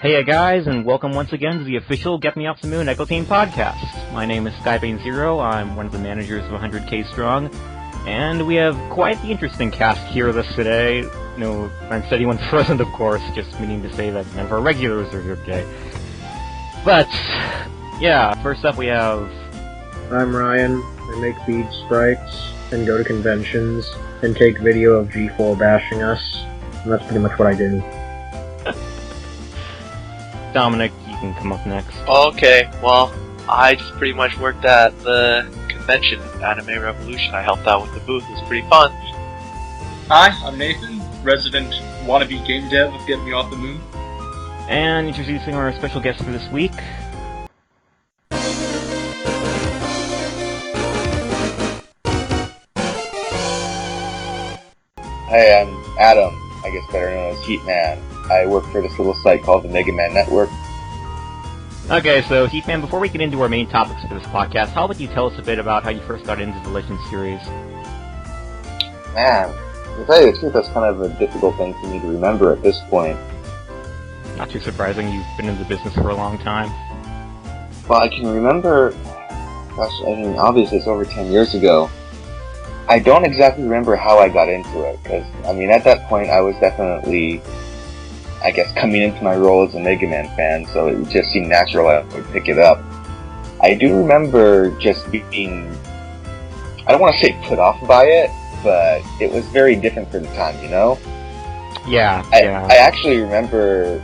Heya guys, and welcome once again to the official Get Me Off the Moon Echo Team Podcast. My name is Skybane Zero, I'm one of the managers of 100K Strong, and we have quite the interesting cast here with us today. No, I'm said anyone's present, of course, just meaning to say that none of our regulars are here today. But, yeah, first up we have... I'm Ryan. I make bead sprites, and go to conventions, and take video of G4 bashing us, and that's pretty much what I do. Dominic, you can come up next. Okay, well, I just pretty much worked at the convention, Anime Revolution. I helped out with the booth. It was pretty fun. Hi, I'm Nathan, resident wannabe game dev of Get Me Off the Moon. And introducing our special guest for this week. Hey, I'm Adam, I guess better known as Heatman. I work for this little site called the Mega Man Network. Okay, so Heatman, before we get into our main topics for this podcast, how about you tell us a bit about how you first got into the Legends series? Man, to tell you the truth, that's kind of a difficult thing for me to remember at this point. Not too surprising, you've been in the business for a long time. Well, I can remember, obviously it's over 10 years ago. I don't exactly remember how I got into it, because, at that point I was definitely, coming into my role as a Mega Man fan, so it just seemed natural I would pick it up. I do remember just being, I don't want to say put off by it, but it was very different for the time, you know? Yeah. I actually remember,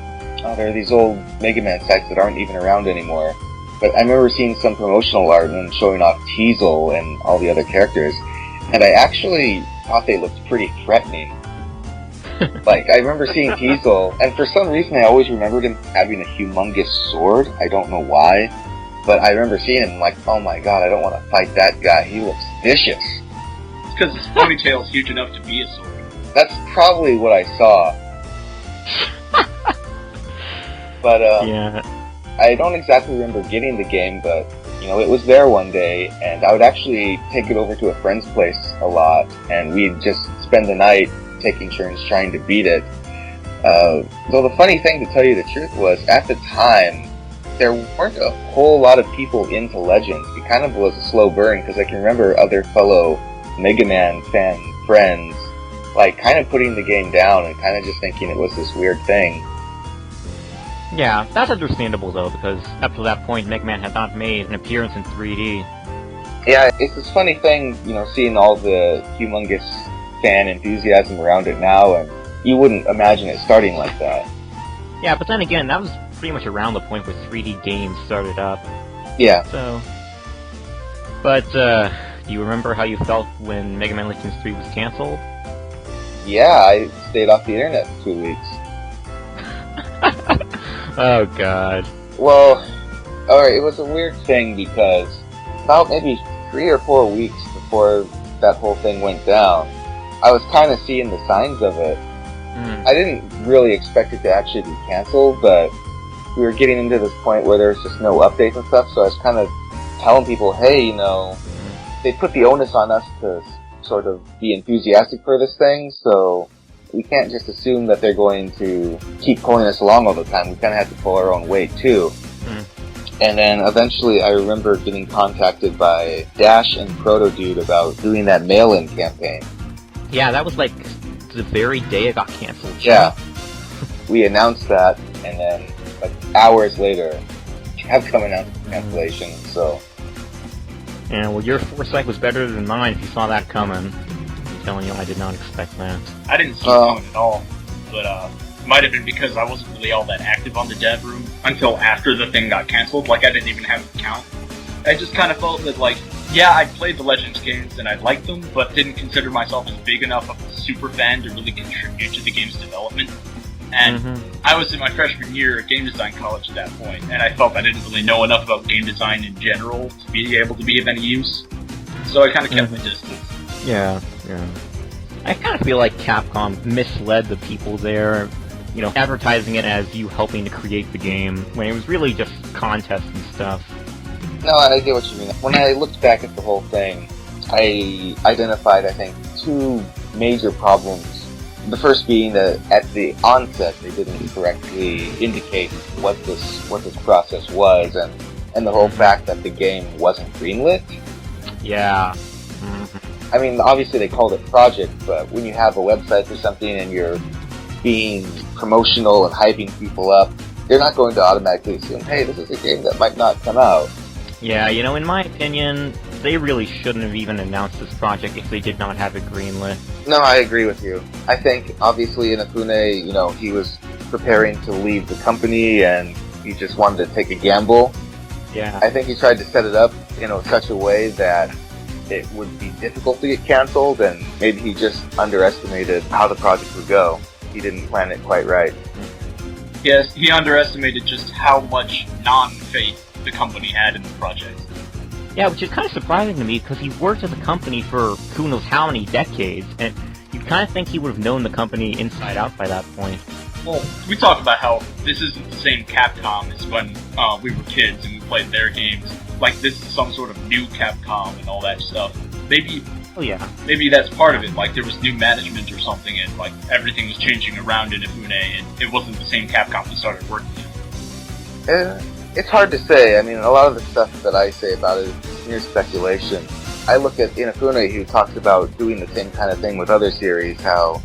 there are these old Mega Man sites that aren't even around anymore, but I remember seeing some promotional art and showing off Teasel and all the other characters, and I actually thought they looked pretty threatening. I remember seeing Teasel, and for some reason I always remembered him having a humongous sword. I don't know why, but I remember seeing him like, oh my god, I don't want to fight that guy. He looks vicious. It's because his ponytail's huge enough to be a sword. That's probably what I saw. But, yeah. I don't exactly remember getting the game, but, it was there one day, and I would actually take it over to a friend's place a lot, and we'd just spend the night taking turns trying to beat it. Though the funny thing, to tell you the truth, was, at the time, there weren't a whole lot of people into Legends. It kind of was a slow burn, because I can remember other fellow Mega Man fan friends, kind of putting the game down and kind of just thinking it was this weird thing. Yeah, that's understandable though, because up to that point, Mega Man had not made an appearance in 3D. Yeah, it's this funny thing, seeing all the humongous fan enthusiasm around it now, and you wouldn't imagine it starting like that. Yeah, but then again, that was pretty much around the point where 3D games started up. Yeah. So... But, do you remember how you felt when Mega Man Legends 3 was cancelled? Yeah, I stayed off the internet for 2 weeks. Oh god. Well, alright, it was a weird thing because about maybe 3 or 4 weeks before that whole thing went down, I was kind of seeing the signs of it. I didn't really expect it to actually be canceled, but we were getting into this point where there was just no updates and stuff, so I was kind of telling people, hey, they put the onus on us to sort of be enthusiastic for this thing, so we can't just assume that they're going to keep pulling us along all the time. We kind of have to pull our own weight, too. And then eventually I remember getting contacted by Dash and Proto Dude about doing that mail-in campaign. Yeah, that was the very day it got cancelled. Yeah. We announced that, and then hours later, Capcom announced the cancellation, so... Yeah, well, your foresight was better than mine if you saw that coming. I'm telling you, I did not expect that. I didn't see it coming at all, but it might have been because I wasn't really all that active on the Devroom until after the thing got cancelled. I didn't even have an account. I just kind of felt that, I played the Legends games and I liked them, but didn't consider myself as big enough of a super fan to really contribute to the game's development. And I was in my freshman year at game design college at that point, and I felt I didn't really know enough about game design in general to be able to be of any use. So I kind of kept my distance. Yeah. I kind of feel like Capcom misled the people there, advertising it as you helping to create the game, when it was really just contests and stuff. No, I get what you mean. When I looked back at the whole thing, I identified, I think, 2 major problems The first being that at the onset they didn't correctly indicate what this process was, and the whole fact that the game wasn't greenlit. Yeah. I mean, obviously they called it project, but when you have a website or something and you're being promotional and hyping people up, they're not going to automatically assume, hey, this is a game that might not come out. Yeah, you know, in my opinion, they really shouldn't have even announced this project if they did not have it greenlit. No, I agree with you. I think, obviously, Inafune, you know, he was preparing to leave the company and he just wanted to take a gamble. Yeah. I think he tried to set it up in such a way that it would be difficult to get canceled, and maybe he just underestimated how the project would go. He didn't plan it quite right. Yes, he underestimated just how much non-faith the company had in the project. Yeah, which is kind of surprising to me, because he worked at the company for who knows how many decades, and you'd kind of think he would have known the company inside out by that point. Well, we talked about how this isn't the same Capcom as when we were kids and we played their games. Like, this is some sort of new Capcom and all that stuff. Maybe that's part of it. Like, there was new management or something, and like everything was changing around in Inafune, and it wasn't the same Capcom we started working in. It's hard to say. I mean, a lot of the stuff that I say about it is mere speculation. I look at Inafune, who talks about doing the same kind of thing with other series, how,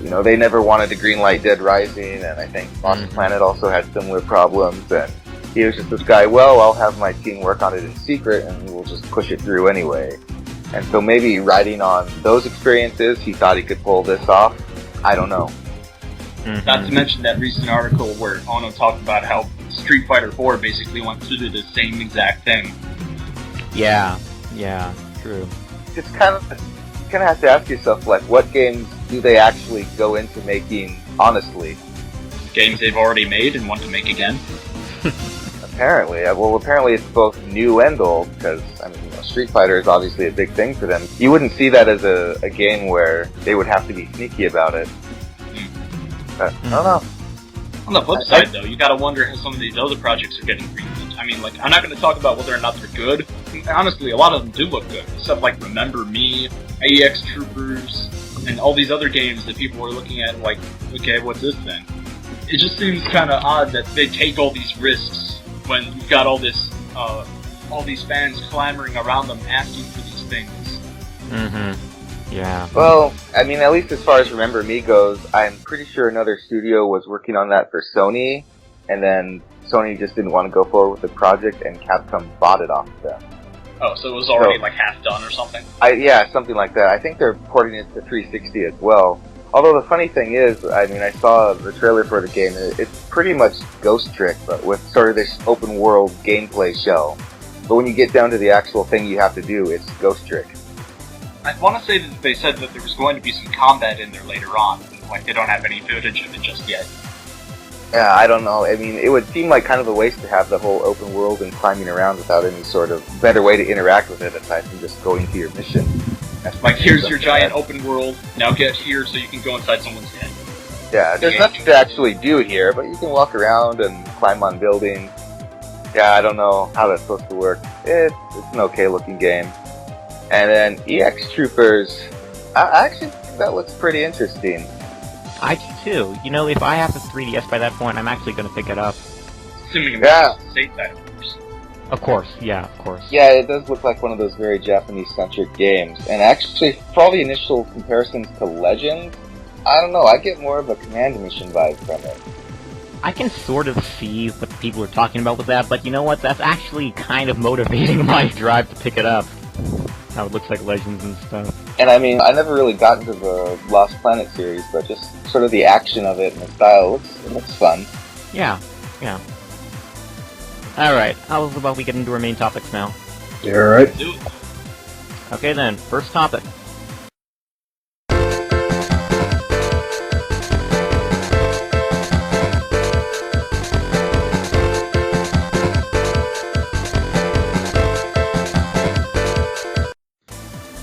you know, they never wanted to greenlight Dead Rising, and I think Lost Planet also had similar problems, and he was just this guy, well, I'll have my team work on it in secret, and we'll just push it through anyway. And so maybe riding on those experiences, he thought he could pull this off. I don't know. Not to mention that recent article where Ono talked about how Street Fighter 4 basically went through the same exact thing. Yeah, true. It's kind of have to ask yourself, like, what games do they actually go into making honestly? Games they've already made and want to make again? Apparently. Apparently it's both new and old, because, I mean, Street Fighter is obviously a big thing for them. You wouldn't see that as a game where they would have to be sneaky about it. But, I don't know. On the flip side, though, you gotta wonder how some of these other projects are getting greenlit. I mean, like, I'm not gonna talk about whether or not they're good. Honestly, a lot of them do look good. Stuff like Remember Me, AEX Troopers, and all these other games that people are looking at like, okay, what's this thing? It just seems kinda odd that they take all these risks when you've got all these fans clamoring around them asking for these things. Yeah. Well, I mean, at least as far as Remember Me goes, I'm pretty sure another studio was working on that for Sony, and then Sony just didn't want to go forward with the project, and Capcom bought it off of them. Oh, so it was already like half done or something? Yeah, something like that. I think they're porting it to 360 as well. Although the funny thing is, I mean, I saw the trailer for the game, and it's pretty much Ghost Trick, but with sort of this open world gameplay shell. But when you get down to the actual thing you have to do, it's Ghost Trick. I want to say that they said that there was going to be some combat in there later on, like they don't have any footage of it just yet. Yeah, I don't know. I mean, it would seem like kind of a waste to have the whole open world and climbing around without any sort of better way to interact with it aside from just going to your mission. Like, here's your giant open world, now get here so you can go inside someone's head. Yeah, there's nothing to actually do here, but you can walk around and climb on buildings. Yeah, I don't know how that's supposed to work. It's an okay looking game. And then EX Troopers, I actually think that looks pretty interesting. I do too. You know, if I have the 3DS by that point, I'm actually going to pick it up. Assuming it's stateside, of course. Of course, yeah, of course. Yeah, it does look like one of those very Japanese-centric games. And actually, for all the initial comparisons to Legends, I don't know, I get more of a command mission vibe from it. I can sort of see what people are talking about with that, but you know what? That's actually kind of motivating my drive to pick it up. How it looks like Legends and stuff. And I mean, I never really got into the Lost Planet series, but just sort of the action of it and the style, it looks fun. Yeah. Alright, how about we get into our main topics now? Yeah, alright. Do it. Okay then, first topic.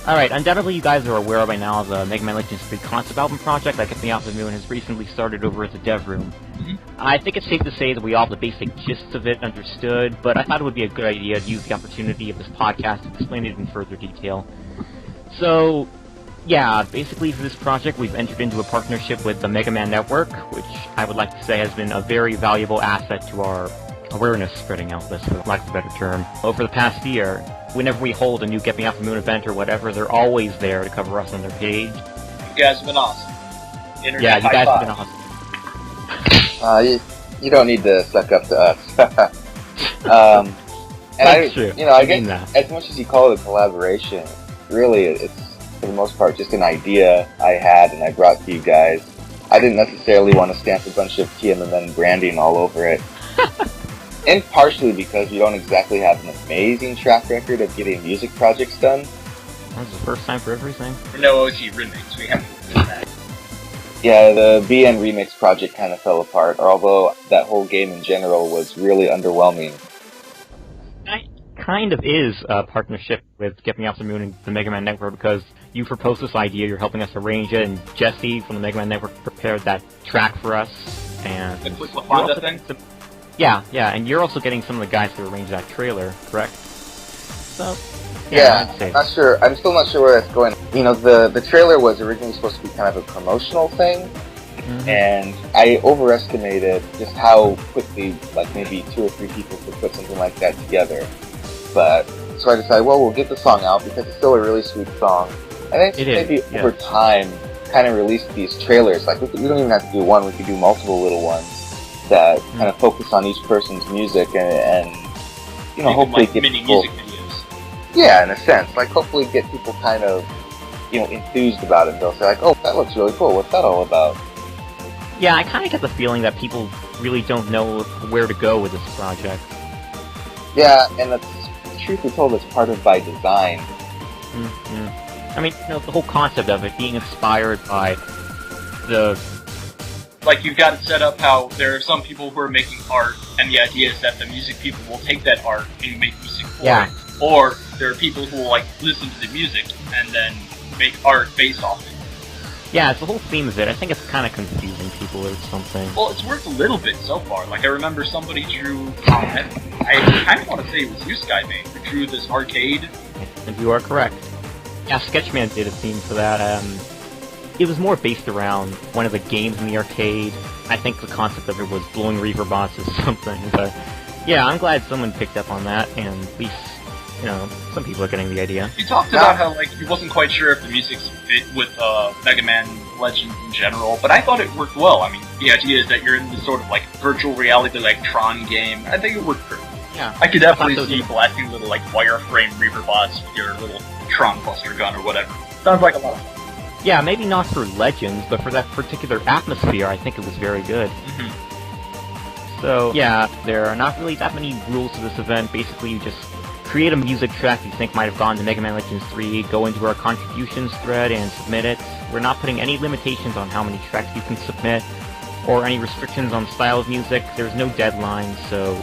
Alright, undoubtedly you guys are aware by now of the MML3 Concept Album Project that Get Me Off the Moon has recently started over at the Devroom. I think it's safe to say that we all have the basic gist of it understood, but I thought it would be a good idea to use the opportunity of this podcast to explain it in further detail. So, Yeah, basically for this project we've entered into a partnership with the Mega Man Network, which I would like to say has been a very valuable asset to our awareness spreading outlet, for lack of a better term. Over the past year, whenever we hold a new Get Me Off the Moon event or whatever, they're always there to cover us on their page. You guys have been awesome. Internet yeah, you guys have been awesome. You don't need to suck up to us. That's true. I guess as much as you call it a collaboration, really it's for the most part just an idea I had and I brought to you guys. I didn't necessarily want to stamp a bunch of TMMN branding all over it. And partially because we don't exactly have an amazing track record of getting music projects done. That's the first time for everything. No OG remakes, we haven't done that. Yeah, the BN Remix project kind of fell apart, although that whole game in general was really underwhelming. It kind of is a partnership with Get Me Off the Moon and the Mega Man Network, because you proposed this idea, you're helping us arrange it, and Jesse from the Mega Man Network prepared that track for us, and... The Quick LaFonda thing? Yeah, and you're also getting some of the guys to arrange that trailer, correct? So... Yeah, I'm still not sure where it's going. You know, the trailer was originally supposed to be kind of a promotional thing, and I overestimated just how quickly, like, maybe 2 or 3 people could put something like that together. But, so I decided, well, we'll get the song out, because it's still a really sweet song. And I think maybe over time, kind of release these trailers. Like, we don't even have to do one, we could do multiple little ones that kind of focus on each person's music and you know, hopefully like get mini people... music videos. Yeah, in a sense. Like, hopefully get people kind of, you know, enthused about it. They'll say, like, oh, that looks really cool. What's that all about? Yeah, I kind of get the feeling that people really don't know where to go with this project. Yeah, and that's, truth be told, it's part of by design. I mean, you know, the whole concept of it being inspired by the... Like, you've got it set up how there are some people who are making art, and the idea is that the music people will take that art and make music for it. Or there are people who will, like, listen to the music and then make art based off it. Yeah, it's the whole theme of it. I think it's kind of confusing people or something. Well, it's worked a little bit so far. Like, I remember somebody drew... I kind of want to say it was you, Skybane, who drew this arcade. And you are correct. Yeah, Sketchman did a theme for that. It was more based around one of the games in the arcade. I think the concept of it was blowing Reaper bots or something. But yeah, I'm glad someone picked up on that, and at least, you know, some people are getting the idea. You talked about how, like, you wasn't quite sure if the music fit with Mega Man Legends in general, but I thought it worked well. I mean, the idea is that you're in this sort of, like, virtual reality, like, Tron game. I think it worked perfect. Yeah. I could definitely see you blasting little, like, wireframe Reaper bots with your little Tron Buster gun or whatever. Sounds like a lot of fun. Yeah, maybe not for Legends, but for that particular atmosphere, I think it was very good. So, yeah, there are not really that many rules to this event. Basically, you just create a music track you think might have gone to Mega Man Legends 3, go into our contributions thread and submit it. We're not putting any limitations on how many tracks you can submit, or any restrictions on style of music. There's no deadline, so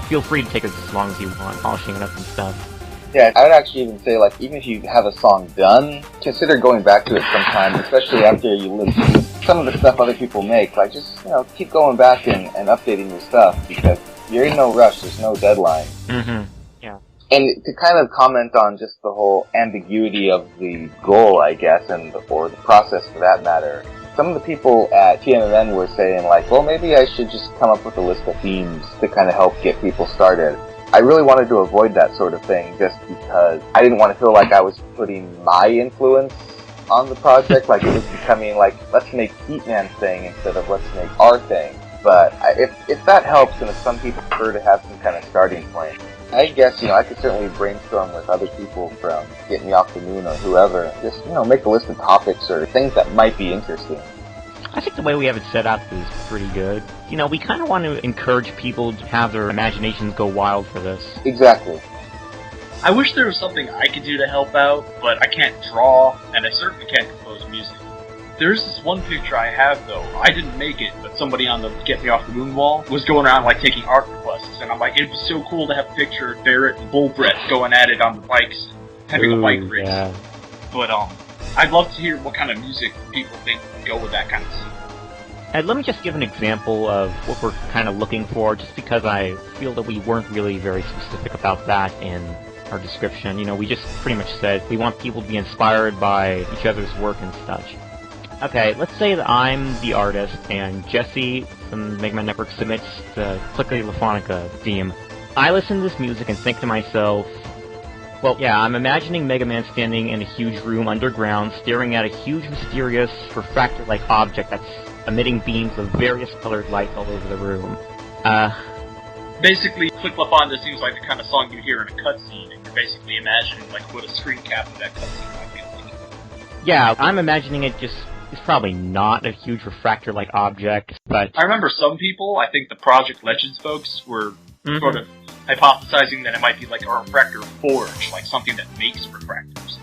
feel free to take as long as you want, polishing it up and stuff. Yeah, I would actually even say, like, even if you have a song done, consider going back to it sometime, especially after you listen to some of the stuff other people make. Like, just, you know, keep going back and updating your stuff, because you're in no rush, there's no deadline. Yeah. And to kind of comment on just the whole ambiguity of the goal, I guess, or the process for that matter, some of the people at TMMN were saying, like, well, maybe I should just come up with a list of themes to kind of help get people started. I really wanted to avoid that sort of thing just because I didn't want to feel like I was putting my influence on the project, like it was becoming like, let's make Heatman's thing instead of let's make our thing. But if that helps, and if some people prefer to have some kind of starting point, I guess, you know, I could certainly brainstorm with other people from Get Me Off the Moon or whoever, just, you know, make a list of topics or things that might be interesting. I think the way we have it set up is pretty good. You know, we kind of want to encourage people to have their imaginations go wild for this. Exactly. I wish there was something I could do to help out, but I can't draw, and I certainly can't compose music. There's this one picture I have, though. I didn't make it, but somebody on the Get Me Off the Moon wall was going around, like, taking art requests, and I'm like, it'd be so cool to have a picture of Barrett and Bullbrett going at it on the bikes, having a bike race. Yeah. But, I'd love to hear what kind of music people think would go with that kind of scene. And let me just give an example of what we're kind of looking for, just because I feel that we weren't really very specific about that in our description. You know, we just pretty much said we want people to be inspired by each other's work and such. Okay, let's say that I'm the artist, and Jesse from Mega Man Network submits the Clickety Laphonica theme. I listen to this music and think to myself, well, yeah, I'm imagining Mega Man standing in a huge room underground, staring at a huge, mysterious, refractor-like object that's emitting beams of various colored light all over the room. Basically, Click Laphonica seems like the kind of song you hear in a cutscene, and you're basically imagining like what a screen cap of that cutscene might be like. Yeah, I'm imagining it just... It's probably not a huge refractor-like object, but... I remember some people, I think the Project Legends folks, were sort of hypothesizing that it might be like a refractor forge, like something that makes refractors.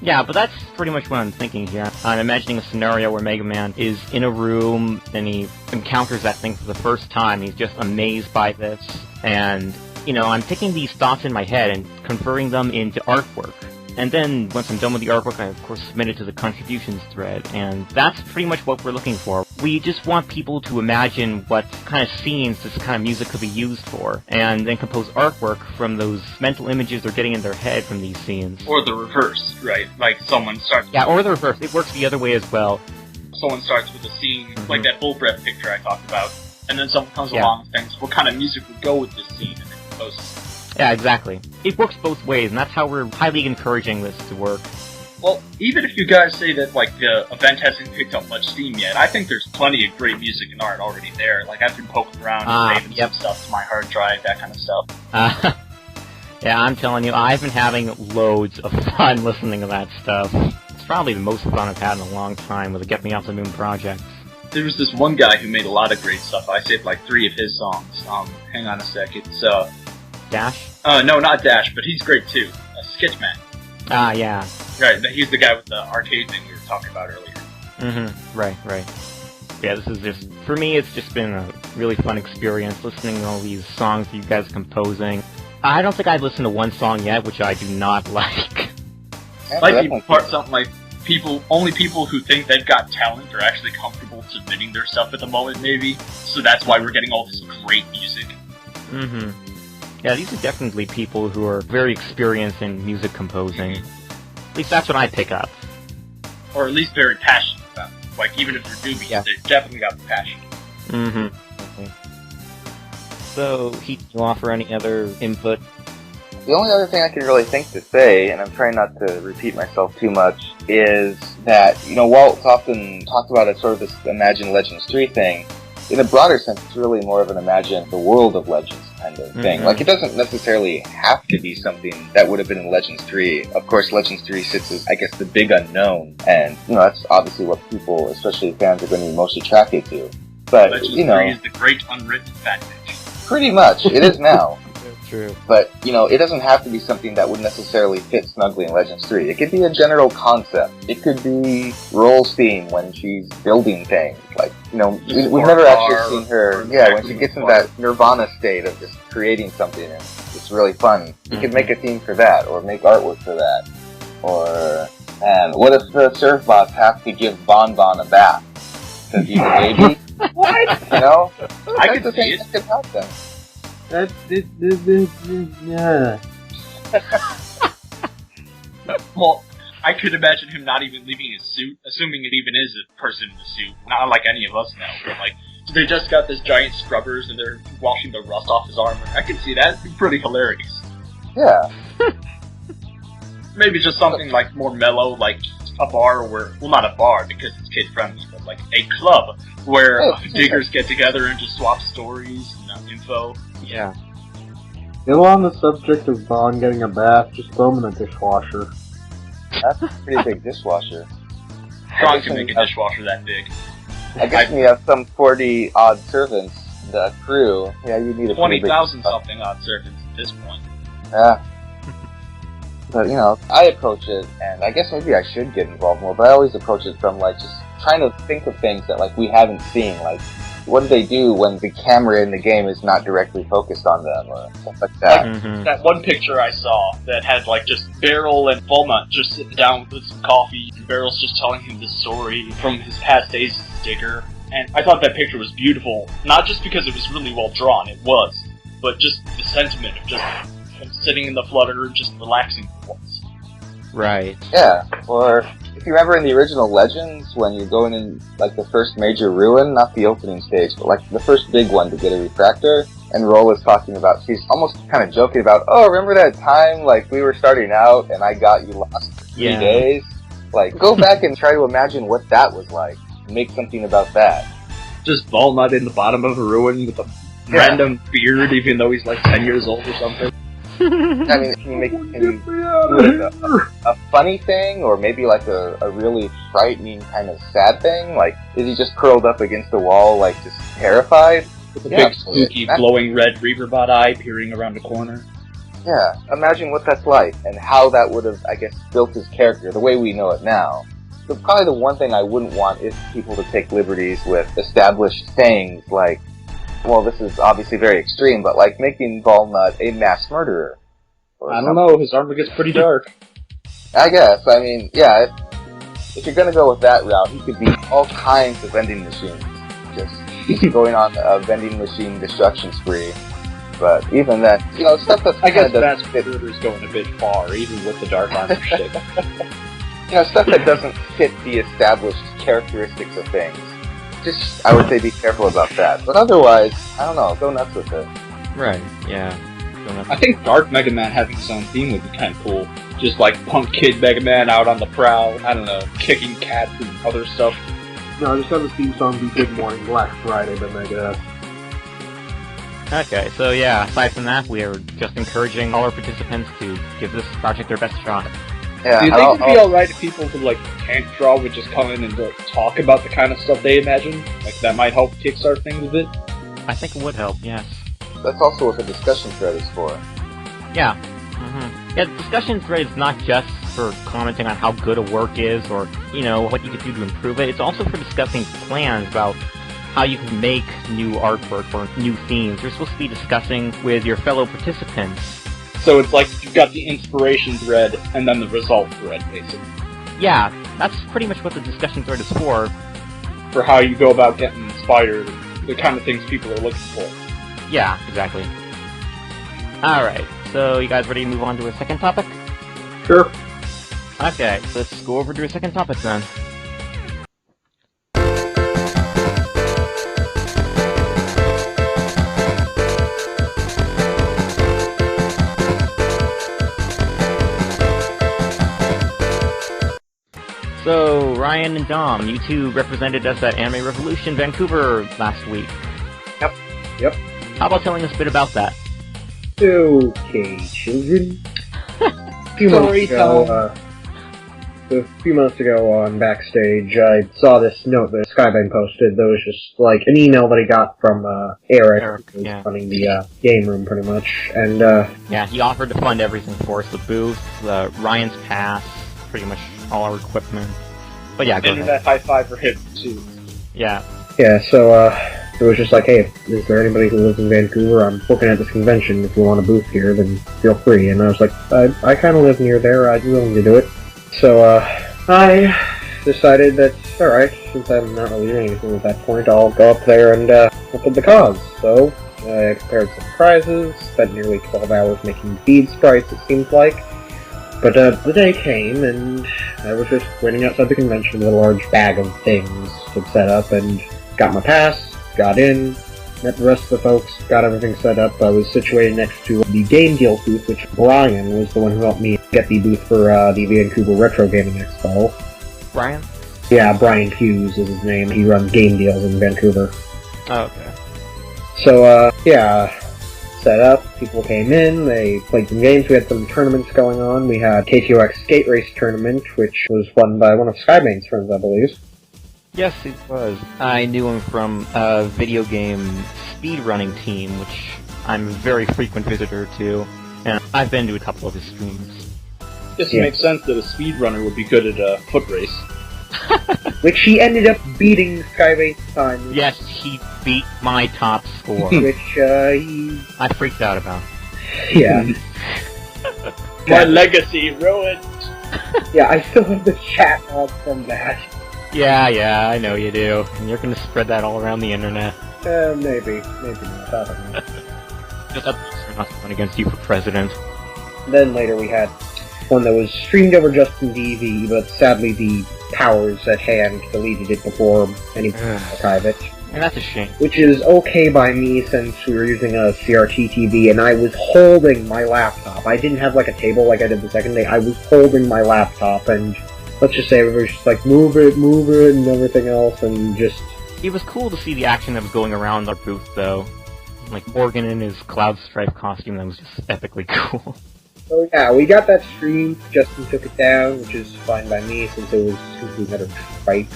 Yeah, but that's pretty much what I'm thinking here. I'm imagining a scenario where Mega Man is in a room, and he encounters that thing for the first time. He's just amazed by this, and, you know, I'm taking these thoughts in my head and converting them into artwork. And then, once I'm done with the artwork, I, of course, submit it to the contributions thread, and that's pretty much what we're looking for. We just want people to imagine what kind of scenes this kind of music could be used for, and then compose artwork from those mental images they're getting in their head from these scenes. Or the reverse, right? Like, someone starts... Yeah, or the reverse. It works the other way as well. Someone starts with a scene, like that full breath picture I talked about, and then someone comes along and thinks, what kind of music would go with this scene, and then composes. Yeah, exactly. It works both ways, and that's how we're highly encouraging this to work. Well, even if you guys say that, like, the event hasn't picked up much steam yet, I think there's plenty of great music and art already there. Like, I've been poking around and saving some stuff to my hard drive, that kind of stuff. Yeah, I'm telling you, I've been having loads of fun listening to that stuff. It's probably the most fun I've had in a long time with the Get Me Off the Moon project. There was this one guy who made a lot of great stuff. I saved, like, 3 of his songs. Hang on a sec. It's, Dash? No, not Dash, but he's great too. Sketchman. Ah, yeah. Right, he's the guy with the arcade thing we were talking about earlier. Mm-hmm, right. Yeah, this is just, for me, it's just been a really fun experience listening to all these songs that you guys are composing. I don't think I've listened to one song yet, which I do not like. Might be part something like only people who think they've got talent are actually comfortable submitting their stuff at the moment, maybe. So that's why we're getting all this great music. Mm-hmm. Yeah, these are definitely people who are very experienced in music composing. At least that's what I pick up. Or at least very passionate about it. Like, even if they're newbies, they definitely got the passion. Mm-hmm. So, Heat, do you offer any other input? The only other thing I can really think to say, and I'm trying not to repeat myself too much, is that, you know, Walt often talked about it sort of this Imagine Legends 3 thing. In a broader sense, it's really more of an Imagine the World of Legends kind of thing. Mm-hmm. Like, it doesn't necessarily have to be something that would have been in Legends 3. Of course, Legends 3 sits as, I guess, the big unknown, and, you know, that's obviously what people, especially fans, are going to be most attracted to. But, Legends you know... 3 is the great unwritten fanfic. Pretty much. It is now. True. But, you know, it doesn't have to be something that would necessarily fit snugly in Legends 3. It could be a general concept. It could be Roll's theme when she's building things. Like, you know, we've never actually seen her, when she gets in that nirvana state of just creating something, and it's really fun. You could make a theme for that, or make artwork for that. Or, and what if the servbots have to give Bon Bon a bath? Because he's a baby? What? You know? I could see it. That could help them. Yeah. Well, I could imagine him not even leaving his suit, assuming it even is a person in the suit. Not like any of us now, but like, so they just got this giant scrubbers and they're washing the rust off his armor. I can see that. It'd be pretty hilarious. Yeah. Maybe just something like more mellow, like a bar where, well, not a bar because it's kid friendly, but like a club where diggers get together and just swap stories and info. Yeah. Still on the subject of Bon getting a bath, just throw him in the dishwasher. That's a pretty big dishwasher. Trying to make a dishwasher that big. I guess when you have some 40-odd servants, the crew, yeah, you need a 20,000 something odd servants at this point. Yeah. But, you know, I approach it, and I guess maybe I should get involved more, but I always approach it from, like, just trying to think of things that, like, we haven't seen, like, what do they do when the camera in the game is not directly focused on them, or stuff like that. Like, that one picture I saw that had, like, just Beryl and Bulma just sitting down with some coffee, and Beryl's just telling him this story from his past days as a digger. And I thought that picture was beautiful, not just because it was really well drawn, it was, but just the sentiment of just him sitting in the flutter just relaxing for once. Right. Yeah, or if you remember in the original Legends, when you're going in, like, the first major ruin, not the opening stage, but, like, the first big one to get a refractor, and Roll is talking about, she's almost kind of joking about, oh, remember that time, like, we were starting out, and I got you lost for 3 days? Like, go back and try to imagine what that was like. Make something about that. Just Volnut in the bottom of a ruin with a random beard, even though he's, like, 10 years old or something. I mean, can you do it a funny thing, or maybe like a really frightening kind of sad thing? Like, is he just curled up against the wall, like, just terrified? With a big, spooky, glowing red Reaverbot eye peering around the corner. Yeah, imagine what that's like, and how that would have, I guess, built his character, the way we know it now. So probably the one thing I wouldn't want is people to take liberties with established things like, well, this is obviously very extreme, but like making Volnut a mass murderer. I don't know, his armor gets pretty dark. I guess, I mean, yeah, if you're gonna go with that route, he could be all kinds of vending machines. Just going on a vending machine destruction spree. But even then, you know, stuff that's I guess mass murderer's going a bit far, even with the dark armor shtick. You know, stuff that doesn't fit the established characteristics of things. Just, I would say be careful about that. But otherwise, I don't know, go nuts with it. Right, yeah. I think Dark Mega Man having his own theme would be kind of cool. Just like Punk Kid Mega Man out on the prowl, I don't know, kicking cats and other stuff. No, just have the theme song be Good Morning Black Friday by Mega. Okay, so yeah, aside from that, we are just encouraging all our participants to give this project their best shot. Yeah, do you think it'd be alright if people who, like, can't draw would just come in and like, talk about the kind of stuff they imagine? Like, that might help kickstart things a bit? I think it would help, yes. That's also what the discussion thread is for. Yeah. Mm-hmm. Yeah, the discussion thread is not just for commenting on how good a work is or, you know, what you could do to improve it. It's also for discussing plans about how you can make new artwork or new themes. You're supposed to be discussing with your fellow participants. So it's like you've got the inspiration thread and then the result thread, basically. Yeah, that's pretty much what the discussion thread is for. For how you go about getting inspired, the kind of things people are looking for. Yeah, exactly. Alright, so you guys ready to move on to a second topic? Sure. Okay, let's go over to a second topic then. So, Ryan and Dom, you two represented us at Anime Revolution Vancouver last week. Yep. How about telling us a bit about that? Okay, children. A few months ago on Backstage, I saw this note that Skybane posted that was just like an email that he got from Eric who's running the game room pretty much, and yeah, he offered to fund everything for us, the booth, Ryan's pass, pretty much all our equipment. But yeah, go ahead. That high five for him too. Yeah. Yeah, so it was just like, hey, is there anybody who lives in Vancouver? I'm working at this convention. If you want a booth here, then feel free. And I was like, I kind of live near there. I'd be willing to do it. So I decided that, alright, since I'm not really doing anything at that point, I'll go up there and help with the cause. So I prepared some prizes, spent nearly 12 hours making bead sprites, it seems like. But the day came, and I was just waiting outside the convention with a large bag of things to set up, and got my pass, got in, met the rest of the folks, got everything set up. I was situated next to the Game Deal booth, which Brian was the one who helped me get the booth for the Vancouver Retro Gaming Expo. Brian? Yeah, Brian Hughes is his name. He runs game deals in Vancouver. Oh, okay. So, yeah, set up, people came in, they played some games, we had some tournaments going on. We had KTOX Skate Race Tournament, which was won by one of Skybane's friends, I believe. Yes, it was. I knew him from a video game speedrunning team, which I'm a very frequent visitor to, and I've been to a couple of his streams. Guess it makes sense that a speedrunner would be good at a foot race. Which he ended up beating Skybane's time. Yes, he beat my top score. Which, I freaked out about. Yeah. My legacy ruined! Yeah, I still have the chat log from that. Yeah, I know you do. And you're gonna spread that all around the internet. Maybe not, I don't know. Just up not to run against you for president. Then later we had one that was streamed over Justin TV, but sadly the powers at hand deleted it before anyone could archive it. And that's a shame. Which is okay by me since we were using a CRT TV and I was holding my laptop. I didn't have like a table like I did the second day. I was holding my laptop and let's just say everybody was just like, move it, and everything else, and just... It was cool to see the action that was going around our booth, though. Like, Morgan in his Cloud Stripe costume, that was just epically cool. So yeah, we got that stream. Justin took it down, which is fine by me since it was simply better fight,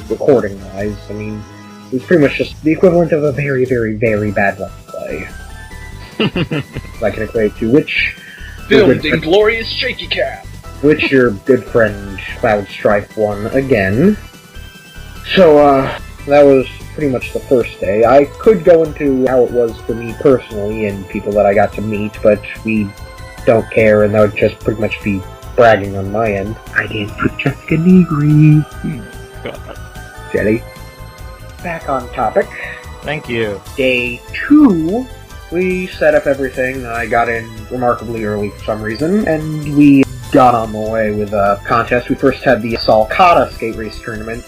recording-wise. I mean, it was pretty much just the equivalent of a very, very, very bad Let's Play. I can equate to which... Filmed in glorious shaky cam! Which your good friend Cloud Strife won again. So, that was pretty much the first day. I could go into how it was for me personally and people that I got to meet, but we don't care, and that would just pretty much be bragging on my end. I didn't put Jessica Negri. Jetty. Back on topic. Thank you. Day 2, we set up everything. I got in remarkably early for some reason, and we got on the way with a contest. We first had the Salcata skate race tournament.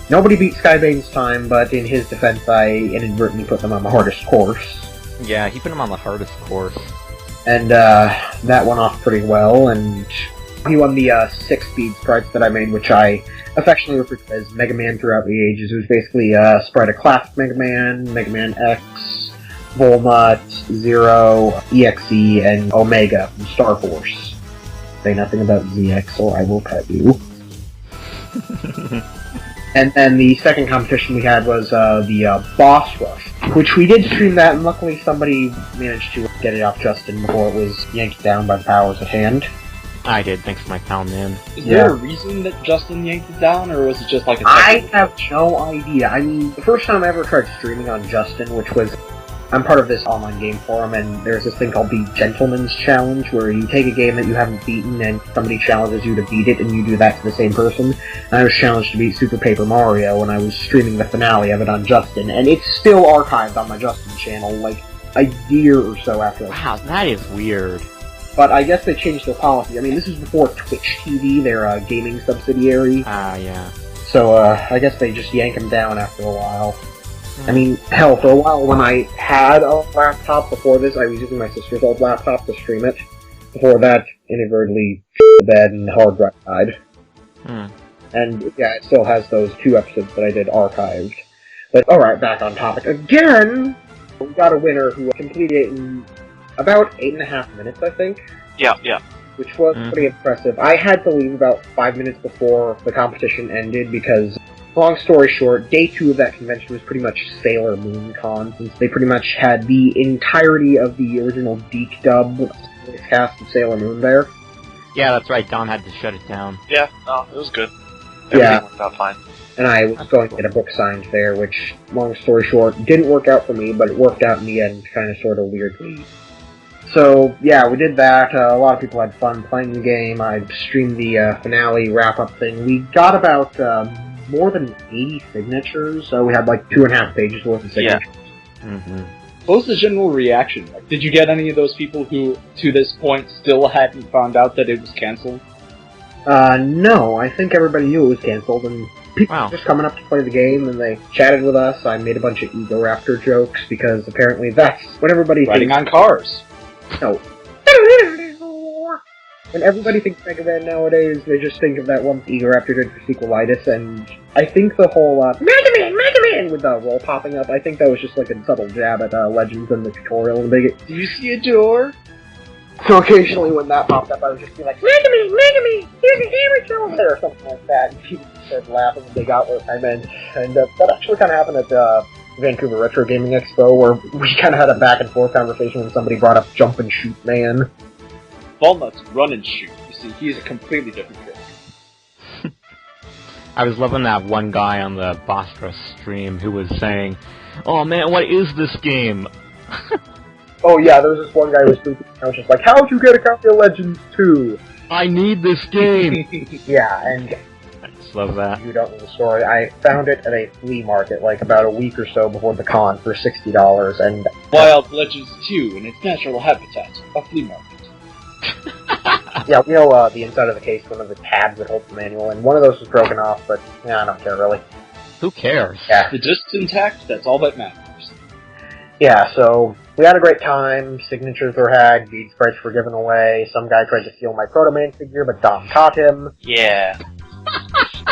Nobody beat Skybane's time, but in his defense, I inadvertently put them on the hardest course. Yeah, he put him on the hardest course. And that went off pretty well, and he won the 6 speed sprites that I made, which I affectionately refer to as Mega Man throughout the ages. It was basically a sprite of Classic Mega Man, Mega Man X, Volnut, Zero, EXE, and Omega from Star Force. Say nothing about ZX or I will pet you. And then the second competition we had was the Boss Rush, which we did stream that, and luckily somebody managed to get it off Justin before it was yanked down by the powers at hand. I did, thanks to my pal Min. Is there a reason that Justin yanked it down, or was it just like a I have no idea. I mean, the first time I ever tried streaming on Justin, which was... I'm part of this online game forum, and there's this thing called the Gentleman's Challenge, where you take a game that you haven't beaten, and somebody challenges you to beat it, and you do that to the same person. And I was challenged to beat Super Paper Mario, and I was streaming the finale of it on Justin, and it's still archived on my Justin channel, like, a year or so after. Wow, that is weird. But I guess they changed their policy. I mean, this is before Twitch TV, their gaming subsidiary. Ah, yeah. So, I guess they just yank them down after a while. I mean, hell, for a while when I had a laptop before this, I was using my sister's old laptop to stream it. Before that, inadvertently the bed and the hard drive died. And yeah, it still has those 2 episodes that I did archived. But alright, back on topic again! We got a winner who completed it in about 8.5 minutes, I think. Yeah. Which was pretty impressive. I had to leave about 5 minutes before the competition ended because... Long story short, day 2 of that convention was pretty much Sailor Moon Con, since they pretty much had the entirety of the original Deke dub cast of Sailor Moon there. Yeah, that's right, Don had to shut it down. Yeah, no, it was good. Everything worked out fine. And I was going to get a book signed there, which, long story short, didn't work out for me, but it worked out in the end, kind of sort of weirdly. So, yeah, we did that. A lot of people had fun playing the game. I streamed the finale wrap-up thing. We got about... more than 80 signatures, so we had like 2.5 pages worth of signatures. Yeah. What was the general reaction? Like, did you get any of those people who, to this point, still hadn't found out that it was cancelled? No, I think everybody knew it was cancelled, and people were just coming up to play the game, and they chatted with us. I made a bunch of Ego Raptor jokes, because apparently that's what everybody Riding on cars! No. When everybody thinks Mega Man nowadays, they just think of that one Ego Raptor did for Sequelitis, and I think the whole, Mega Man, with the roll popping up, I think that was just like a subtle jab at, Legends and the tutorial, and they get, do you see a door? So occasionally when that popped up, I would just be like, Mega Man, here's a hammer cylinder, or something like that, and people started laughing when they got what I meant, and that actually kind of happened at, Vancouver Retro Gaming Expo, where we kind of had a back and forth conversation when somebody brought up Jump and Shoot Man. Walnut's run and shoot. You see, he's a completely different character. I was loving that one guy on the Bostra stream who was saying, "Oh man, what is this game?" Oh yeah, there was this one guy who was tweeting, I was just like, how'd you get a copy of Legends 2? I need this game! Yeah, and... I just love that. You don't know the story. I found it at a flea market, like about a week or so before the con, for $60, and... Wild Legends 2 in its natural habitat, a flea market. Yeah, the inside of the case, one of the tabs that holds the manual, and one of those was broken off, but I don't care really. Who cares? Yeah. The disc's intact, that's all that matters. Yeah, so we had a great time, signatures were had, deed sprites were given away, some guy tried to steal my Proto Man figure, but Dom caught him. Yeah.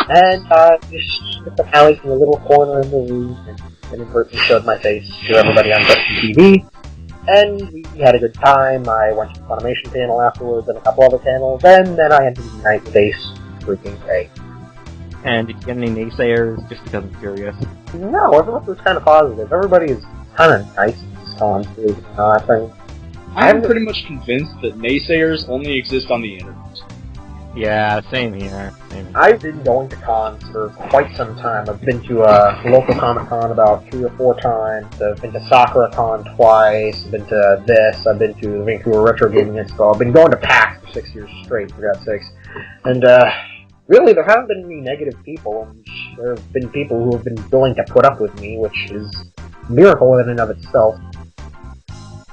And just took the alley from a little corner in the room, and inadvertently showed my face to everybody on TV. And we had a good time. I went to the Funimation panel afterwards and a couple other panels, and then I ended the night with Ace freaking great. And did you get any naysayers, just because I'm curious? No, everyone was kind of positive. Everybody is kind of nice at this con, too. I think. I'm pretty much convinced that naysayers only exist on the internet. Yeah, same here. I've been going to cons for quite some time. I've been to a local Comic-Con about 3 or 4 times. I've been to Sakura-Con twice. I've been to this. I've been to the Vancouver Retro Gaming Expo. I've been going to PAX for 6 years straight, for God's sakes. And, really, there haven't been any negative people, and there have been people who have been willing to put up with me, which is a miracle in and of itself.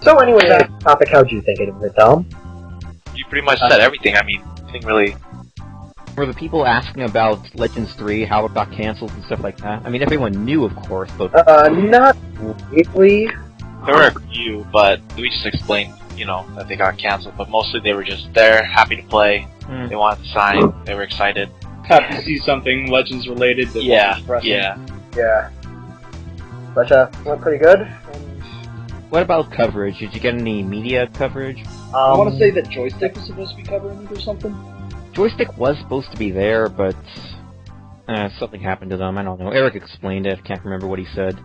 So anyway, that topic, how'd you think of it, Tom? You pretty much said everything. I mean, nothing really. Were the people asking about Legends 3, how it got cancelled and stuff like that? I mean, everyone knew, of course, but... not really. There were a few, but we just explained, that they got canceled. But mostly they were just there, happy to play. They wanted to sign. They were excited. Happy to see something Legends related. That Yeah. But, went pretty good. What about coverage? Did you get any media coverage? I want to say that Joystick was supposed to be covering it or something. Joystick was supposed to be there, but something happened to them. I don't know. Eric explained it. I can't remember what he said.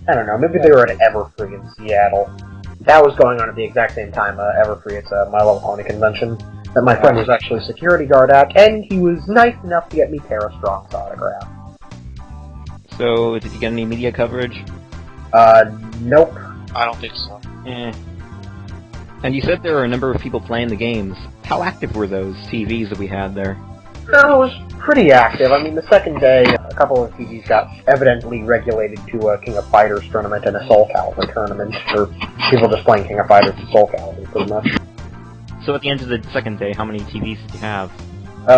I don't know. Maybe they were at Everfree in Seattle. That was going on at the exact same time. Everfree, it's a My Little Pony convention that my friend was actually a security guard at, and he was nice enough to get me Tara Strong's autograph. So, did you get any media coverage? Nope. I don't think so. And you said there were a number of people playing the games. How active were those TVs that we had there? No, it was pretty active. I mean, the second day, a couple of TVs got evidently regulated to a King of Fighters tournament and a Soul Calibur tournament, or people just playing King of Fighters and Soul Calibur, pretty much. So at the end of the second day, how many TVs did you have?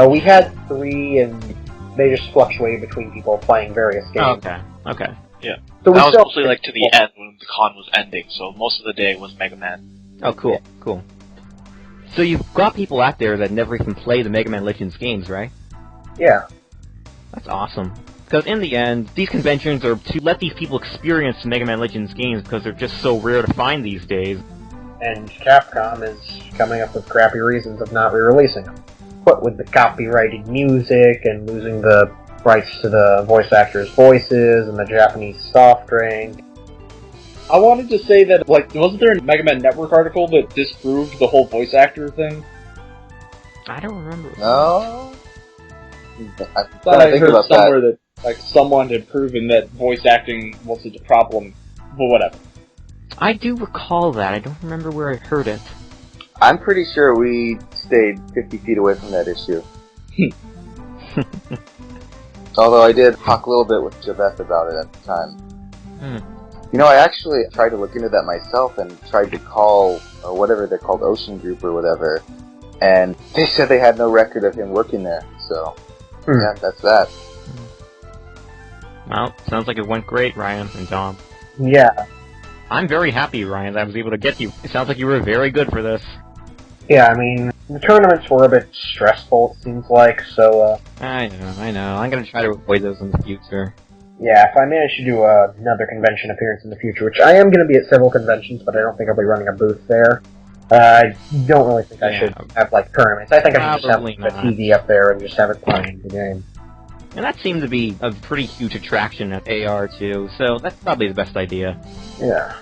We had 3, and they just fluctuated between people playing various games. Oh, okay. Yeah. So that was mostly to the end when the con was ending, so most of the day was Mega Man. Oh, cool, cool. So you've got people out there that never even play the Mega Man Legends games, right? Yeah. That's awesome. Because in the end, these conventions are to let these people experience the Mega Man Legends games because they're just so rare to find these days. And Capcom is coming up with crappy reasons of not re-releasing them. What with the copyrighted music and losing the rights to the voice actors' voices and the Japanese soft drink. I wanted to say that, wasn't there a Mega Man Network article that disproved the whole voice actor thing? I don't remember. No? I thought I heard somewhere that someone had proven that voice acting wasn't a problem, but whatever. I do recall that. I don't remember where I heard it. I'm pretty sure we stayed 50 feet away from that issue. Although I did talk a little bit with Javeth about it at the time. I actually tried to look into that myself and tried to call, or whatever they're called, Ocean Group or whatever, and they said they had no record of him working there, so yeah, that's that. Well, sounds like it went great, Ryan and Dom. Yeah. I'm very happy, Ryan, that I was able to get you. It sounds like you were very good for this. Yeah, I mean, the tournaments were a bit stressful, it seems like, so, I know. I'm gonna try to avoid those in the future. Yeah, if I manage to do another convention appearance in the future, which I am going to be at several conventions, but I don't think I'll be running a booth there. I don't really think I should have, tournaments. I think I should just have a TV up there and just have it playing the game. And that seemed to be a pretty huge attraction at AR, too, so that's probably the best idea. Yeah.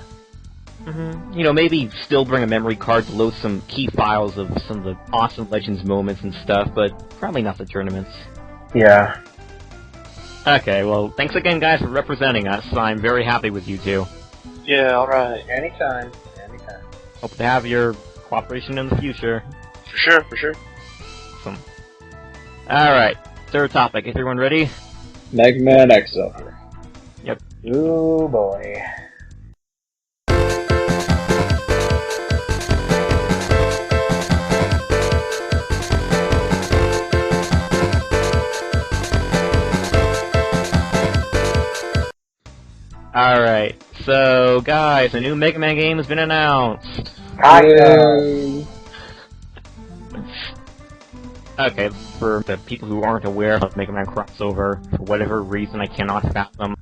Maybe still bring a memory card to load some key files of some of the awesome Legends moments and stuff, but probably not the tournaments. Yeah. Okay, well, thanks again, guys, for representing us. I'm very happy with you two. Yeah, alright. Anytime. Hope to have your cooperation in the future. For sure. Awesome. Alright, third topic. Is everyone ready? Mega Man Xover. Yep. Oh boy. Alright, so guys, a new Mega Man game has been announced. Okay, for the people who aren't aware of Mega Man Crossover, for whatever reason I cannot fathom,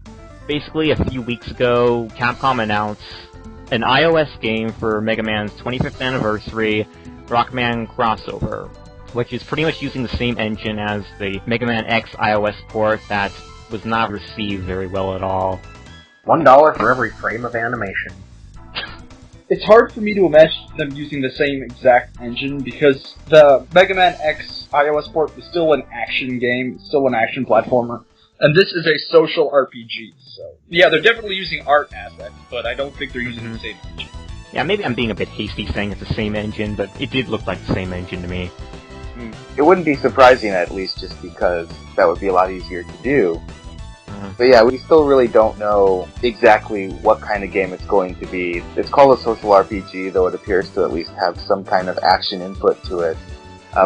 basically a few weeks ago, Capcom announced an iOS game for Mega Man's 25th anniversary, Rockman Crossover, which is pretty much using the same engine as the Mega Man X iOS port that was not received very well at all. $1 for every frame of animation. It's hard for me to imagine them using the same exact engine because the Mega Man X iOS port was still an action game, still an action platformer, and this is a social RPG, so... Yeah, they're definitely using art assets, but I don't think they're using the same engine. Yeah, maybe I'm being a bit hasty saying it's the same engine, but it did look like the same engine to me. It wouldn't be surprising, at least, just because that would be a lot easier to do. But yeah, we still really don't know exactly what kind of game it's going to be. It's called a social RPG, though it appears to at least have some kind of action input to it.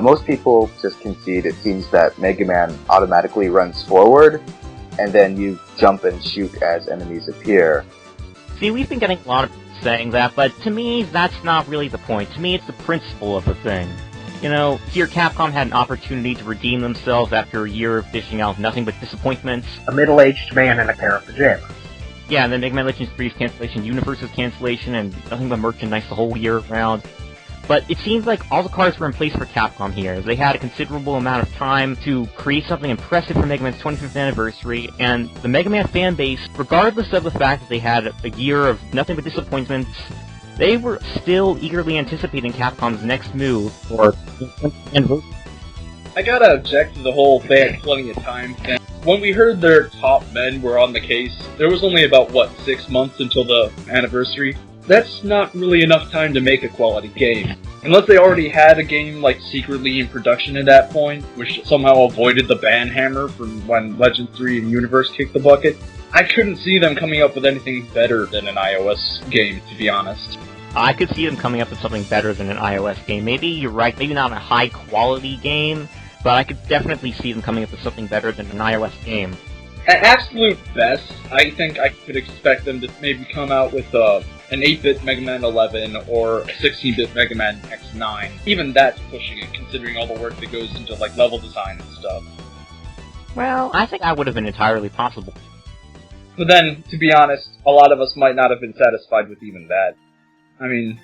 Most people just concede it seems that Mega Man automatically runs forward, and then you jump and shoot as enemies appear. See, we've been getting a lot of people saying that, but to me, that's not really the point. To me, it's the principle of the thing. You know, here Capcom had an opportunity to redeem themselves after a year of dishing out nothing but disappointments. A middle-aged man in a pair of pajamas. Yeah, and then Mega Man Legends 3's cancellation, Universe's cancellation, and nothing but merchandise the whole year round. But it seems like all the cards were in place for Capcom here. They had a considerable amount of time to create something impressive for Mega Man's 25th anniversary, and the Mega Man fan base, regardless of the fact that they had a year of nothing but disappointments, they were still eagerly anticipating Capcom's next move for the 25th anniversary. I gotta object to the whole they had plenty of time thing. When we heard their top men were on the case, there was only about, 6 months until the anniversary? That's not really enough time to make a quality game. Unless they already had a game, secretly in production at that point, which somehow avoided the ban hammer from when Legends 3 and Universe kicked the bucket, I couldn't see them coming up with anything better than an iOS game, to be honest. I could see them coming up with something better than an iOS game. Maybe you're right, maybe not a high-quality game, but I could definitely see them coming up with something better than an iOS game. At absolute best, I think I could expect them to maybe come out with an 8-bit Mega Man 11 or a 16-bit Mega Man X9. Even that's pushing it, considering all the work that goes into level design and stuff. Well, I think that would have been entirely possible. But then, to be honest, a lot of us might not have been satisfied with even that. I mean,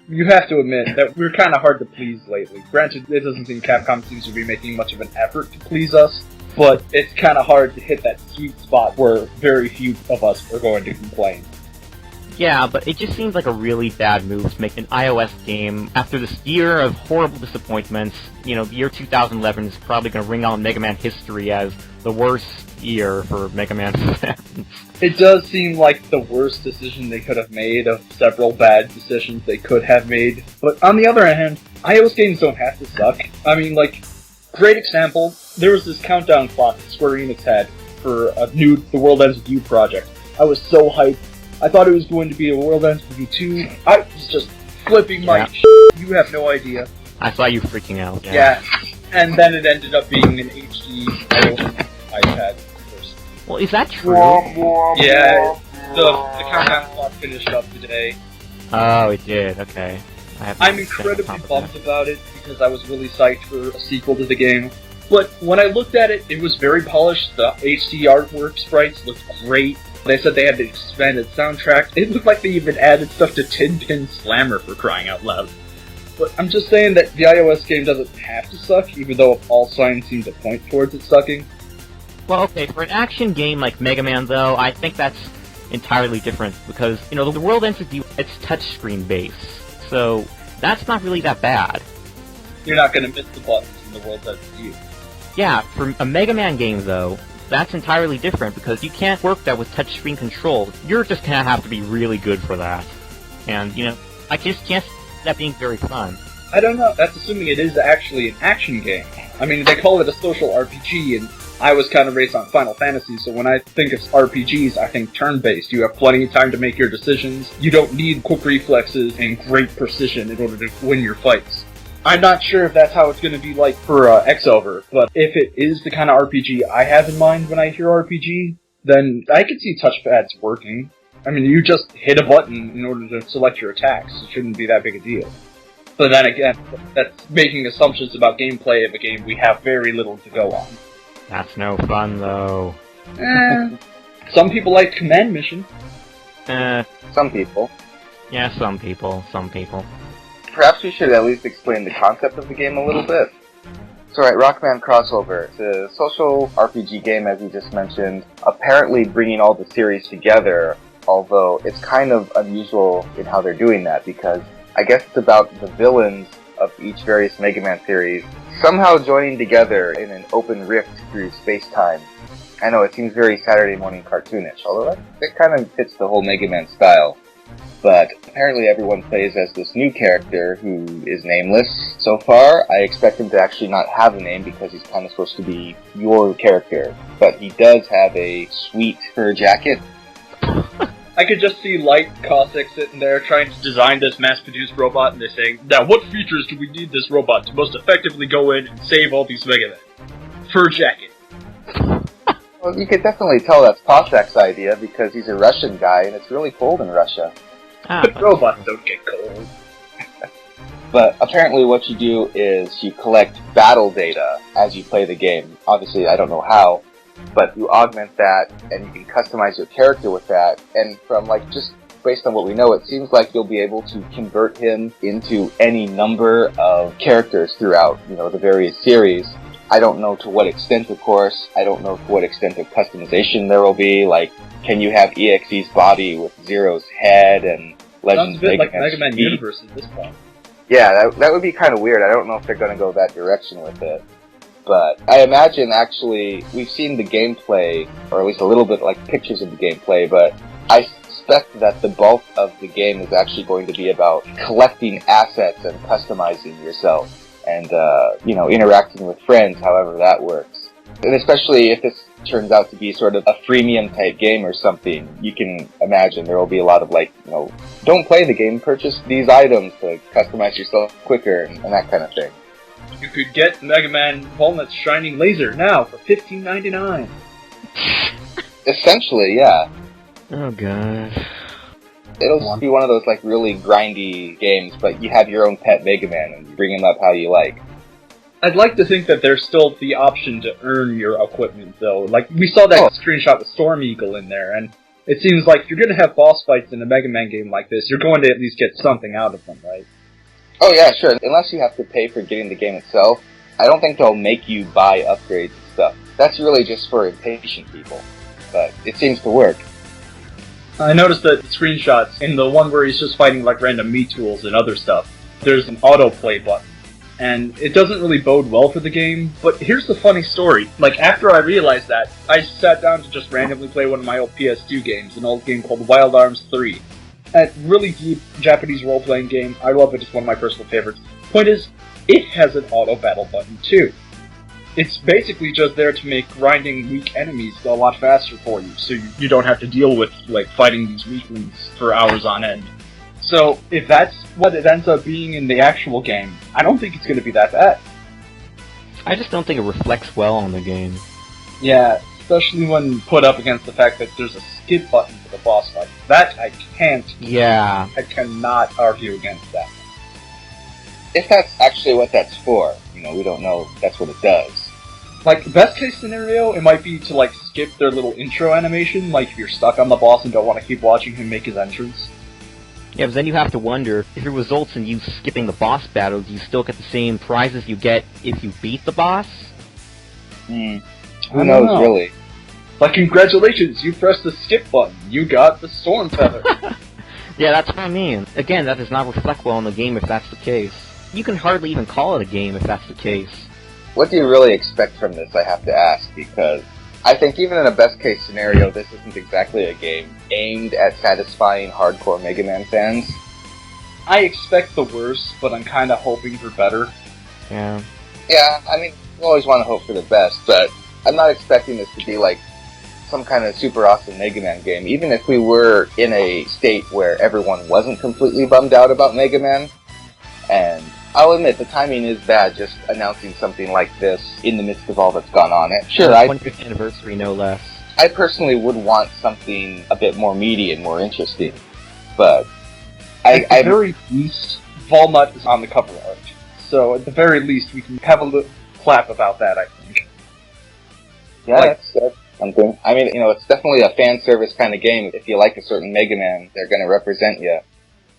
you have to admit that we're kind of hard to please lately. Granted, it doesn't seem Capcom seems to be making much of an effort to please us, but it's kind of hard to hit that sweet spot where very few of us are going to complain. Yeah, but it just seems like a really bad move to make an iOS game after this year of horrible disappointments. You know, the year 2011 is probably going to ring out in Mega Man history as the worst year for Mega Man fans. It does seem like the worst decision they could have made of several bad decisions they could have made. But on the other hand, iOS games don't have to suck. I mean, great example, there was this countdown clock that Square Enix had for The World Ends With You project. I was so hyped. I thought it was going to be a World Ends With You 2. I was just flipping my shit. You have no idea. I saw you freaking out. Yeah. And then it ended up being an HD iPad. Well, is that true? Yeah. The countdown clock finished up today. Oh, it did. Okay. I'm incredibly bummed about it because I was really psyched for a sequel to the game. But when I looked at it, it was very polished. The HD artwork sprites looked great. They said they had the expanded soundtrack. It looked like they even added stuff to Tin Pin Slammer, for crying out loud. But I'm just saying that the iOS game doesn't have to suck, even though all signs seem to point towards it sucking. Well, okay, for an action game like Mega Man, though, I think that's entirely different, because, the World Ends With You, it's touchscreen based, so that's not really that bad. You're not going to miss the buttons in the World Ends With You. Yeah, for a Mega Man game, though, that's entirely different, because you can't work that with touchscreen control. You're just going to have to be really good for that. And, I just can't see that being very fun. I don't know, that's assuming it is actually an action game. I mean, they call it a social RPG, and I was kind of raised on Final Fantasy, so when I think of RPGs, I think turn-based. You have plenty of time to make your decisions. You don't need quick reflexes and great precision in order to win your fights. I'm not sure if that's how it's going to be like for Xover, but if it is the kind of RPG I have in mind when I hear RPG, then I could see touchpads working. I mean, you just hit a button in order to select your attacks. It shouldn't be that big a deal. But then again, that's making assumptions about gameplay of a game we have very little to go on. That's no fun, though. Some people like command mission. Some people. Yeah, some people. Perhaps we should at least explain the concept of the game a little bit. So right, Rockman Xover. It's a social RPG game, as we just mentioned, apparently bringing all the series together, although it's kind of unusual in how they're doing that, because I guess it's about the villains of each various Mega Man series somehow joining together in an open rift through space-time. I know, it seems very Saturday morning cartoonish, although it kind of fits the whole Mega Man style. But apparently everyone plays as this new character who is nameless so far. I expect him to actually not have a name because he's kind of supposed to be your character. But he does have a sweet fur jacket. I could just see Light Cossack sitting there trying to design this mass-produced robot, and they're saying, now what features do we need this robot to most effectively go in and save all these Mega Men? Fur jacket. Well, you could definitely tell that's Cossack's idea because he's a Russian guy and it's really cold in Russia. But robots don't get cold. But apparently what you do is you collect battle data as you play the game. Obviously, I don't know how, but you augment that and you can customize your character with that. And from just based on what we know, it seems like you'll be able to convert him into any number of characters throughout, the various series. I don't know to what extent, of course. I don't know to what extent of customization there will be. Can you have EXE's body with Zero's head and Legends? Sounds a bit like Mega Man Universe at this point. Yeah, that would be kind of weird. I don't know if they're going to go that direction with it. But I imagine, actually, we've seen the gameplay, or at least a little bit pictures of the gameplay, but I suspect that the bulk of the game is actually going to be about collecting assets and customizing yourself. And, interacting with friends, however that works. And especially if this turns out to be sort of a freemium type game or something, you can imagine there will be a lot of don't play the game, purchase these items to customize yourself quicker and that kind of thing. You could get Mega Man Walnut's Shining Laser now for $15.99. Essentially, yeah. Oh god. It'll just be one of those really grindy games, but you have your own pet Mega Man and you bring him up how you like. I'd like to think that there's still the option to earn your equipment, though. We saw that screenshot with Storm Eagle in there, and it seems like if you're going to have boss fights in a Mega Man game like this, you're going to at least get something out of them, right? Oh yeah, sure. Unless you have to pay for getting the game itself, I don't think they'll make you buy upgrades and stuff. That's really just for impatient people. But it seems to work. I noticed that the screenshots, in the one where he's just fighting random meat tools and other stuff, there's an autoplay button. And it doesn't really bode well for the game, but here's the funny story. After I realized that, I sat down to just randomly play one of my old PS2 games, an old game called Wild Arms 3. A really deep Japanese role-playing game. I love it, it's one of my personal favorites. Point is, it has an auto-battle button too. It's basically just there to make grinding weak enemies a lot faster for you, so you don't have to deal with, fighting these weaklings for hours on end. So, if that's what it ends up being in the actual game, I don't think it's going to be that bad. I just don't think it reflects well on the game. Yeah, especially when put up against the fact that there's a skip button for the boss fight. That I can't. Yeah. I cannot argue against that. If that's actually what that's for, we don't know if that's what it does. Best case scenario, it might be to, skip their little intro animation, if you're stuck on the boss and don't want to keep watching him make his entrance. Yeah, but then you have to wonder, if it results in you skipping the boss battle, do you still get the same prizes you get if you beat the boss? Who knows, really? Congratulations, you pressed the skip button. You got the Storm Feather. Yeah, that's what I mean. Again, that does not reflect well on the game if that's the case. You can hardly even call it a game if that's the case. What do you really expect from this, I have to ask, because I think even in a best-case scenario, this isn't exactly a game aimed at satisfying hardcore Mega Man fans. I expect the worst, but I'm kind of hoping for better. Yeah. Yeah, I mean, you always want to hope for the best, but I'm not expecting this to be some kind of super awesome Mega Man game, even if we were in a state where everyone wasn't completely bummed out about Mega Man. And I'll admit, the timing is bad, just announcing something like this in the midst of all that's gone on. Sure, 20th anniversary, no less. I personally would want something a bit more meaty and more interesting, but at the very least, Walnut is on the cover art. So at the very least, we can have a little clap about that, I think. Yeah, that's something. I mean, it's definitely a fan service kind of game. If you like a certain Mega Man, they're going to represent you.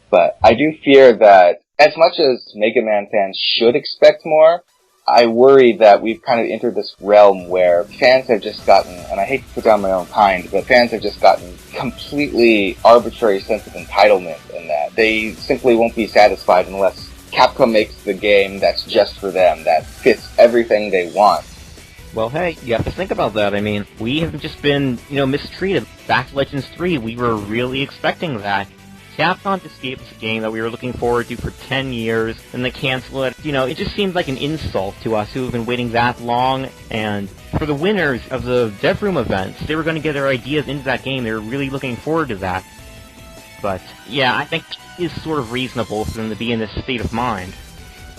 But I do fear that as much as Mega Man fans should expect more, I worry that we've kind of entered this realm where fans have just gotten, and I hate to put down my own kind, but fans have just gotten completely arbitrary sense of entitlement in that. They simply won't be satisfied unless Capcom makes the game that's just for them, that fits everything they want. Well, hey, you have to think about that. I mean, we have just been, mistreated. Back to Legends 3, we were really expecting that. Capcom just gave us a game that we were looking forward to for 10 years, and they cancel it. It just seems like an insult to us who have been waiting that long, and for the winners of the Devroom events, they were going to get their ideas into that game. They were really looking forward to that. But, yeah, I think it is sort of reasonable for them to be in this state of mind.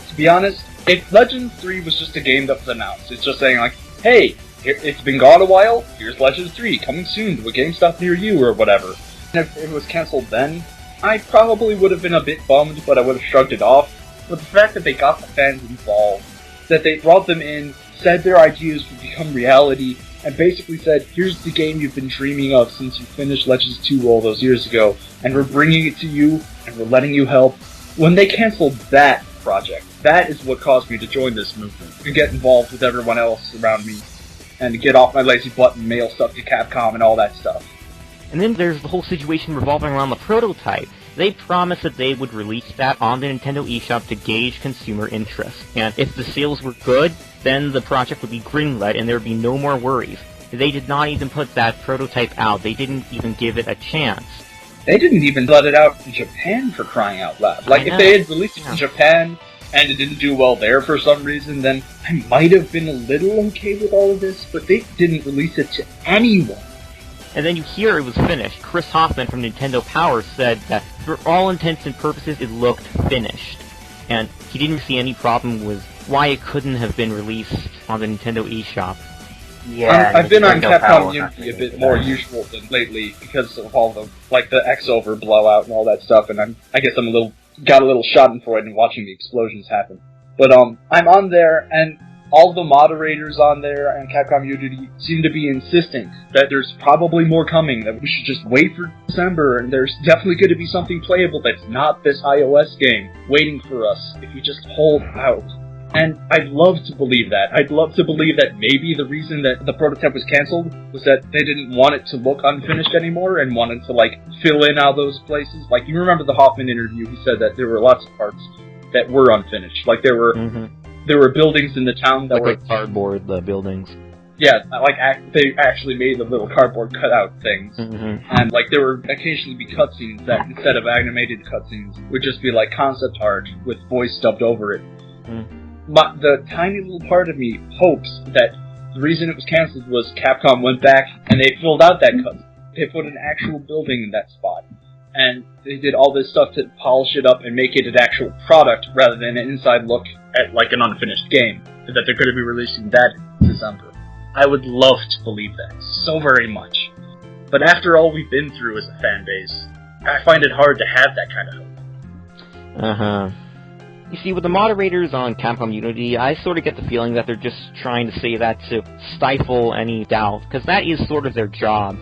To be honest, if Legends 3 was just a game that was announced, it's just saying, like, hey, it's been gone a while, here's Legends 3, coming soon to a GameStop near you, or whatever. And if it was cancelled then, I probably would have been a bit bummed, but I would have shrugged it off. But the fact that they got the fans involved, that they brought them in, said their ideas would become reality, and basically said, here's the game you've been dreaming of since you finished Legends 2 all those years ago, and we're bringing it to you, and we're letting you help. When they canceled that project, that is what caused me to join this movement, and get involved with everyone else around me, and to get off my lazy butt and mail stuff to Capcom and all that stuff. And then there's the whole situation revolving around the prototype. They promised that they would release that on the Nintendo eShop to gauge consumer interest. And if the sales were good, then the project would be greenlit and there would be no more worries. They did not even put that prototype out. They didn't even give it a chance. They didn't even let it out in Japan, for crying out loud. Like, if they had released it in Japan and it didn't do well there for some reason, then I might have been a little okay with all of this, but they didn't release it to anyone. And then you hear it was finished. Chris Hoffman from Nintendo Power said that for all intents and purposes it looked finished. And he didn't see any problem with why it couldn't have been released on the Nintendo eShop. Yeah, I've been on Capcom Unity a bit more usual than lately because of all the Xover blowout and all that stuff, and I guess I'm got a little schadenfreude in watching the explosions happen. But I'm on there, and all the moderators on there and Capcom Unity seem to be insisting that there's probably more coming, that we should just wait for December, and there's definitely going to be something playable that's not this iOS game waiting for us if we just hold out. And I'd love to believe that. I'd love to believe that maybe the reason that the prototype was cancelled was that they didn't want it to look unfinished anymore and wanted to, fill in all those places. Like, you remember the Hoffman interview, he said that there were lots of parts that were unfinished. Like, there were buildings in the town that were... Like cardboard, the buildings. Yeah, they actually made the little cardboard cutout things. And, there would occasionally be cutscenes that, instead of animated cutscenes, would just be, concept art with voice dubbed over it. But the tiny little part of me hopes that the reason it was cancelled was Capcom went back and they filled out that cutscene. They put an actual building in that spot. And they did all this stuff to polish it up and make it an actual product rather than an inside look at an unfinished game. That they're going to be releasing that in December. I would love to believe that so very much. But after all we've been through as a fan base, I find it hard to have that kind of hope. You see, with the moderators on Capcom Unity, I sort of get the feeling that they're just trying to say that to stifle any doubt, because that is sort of their job.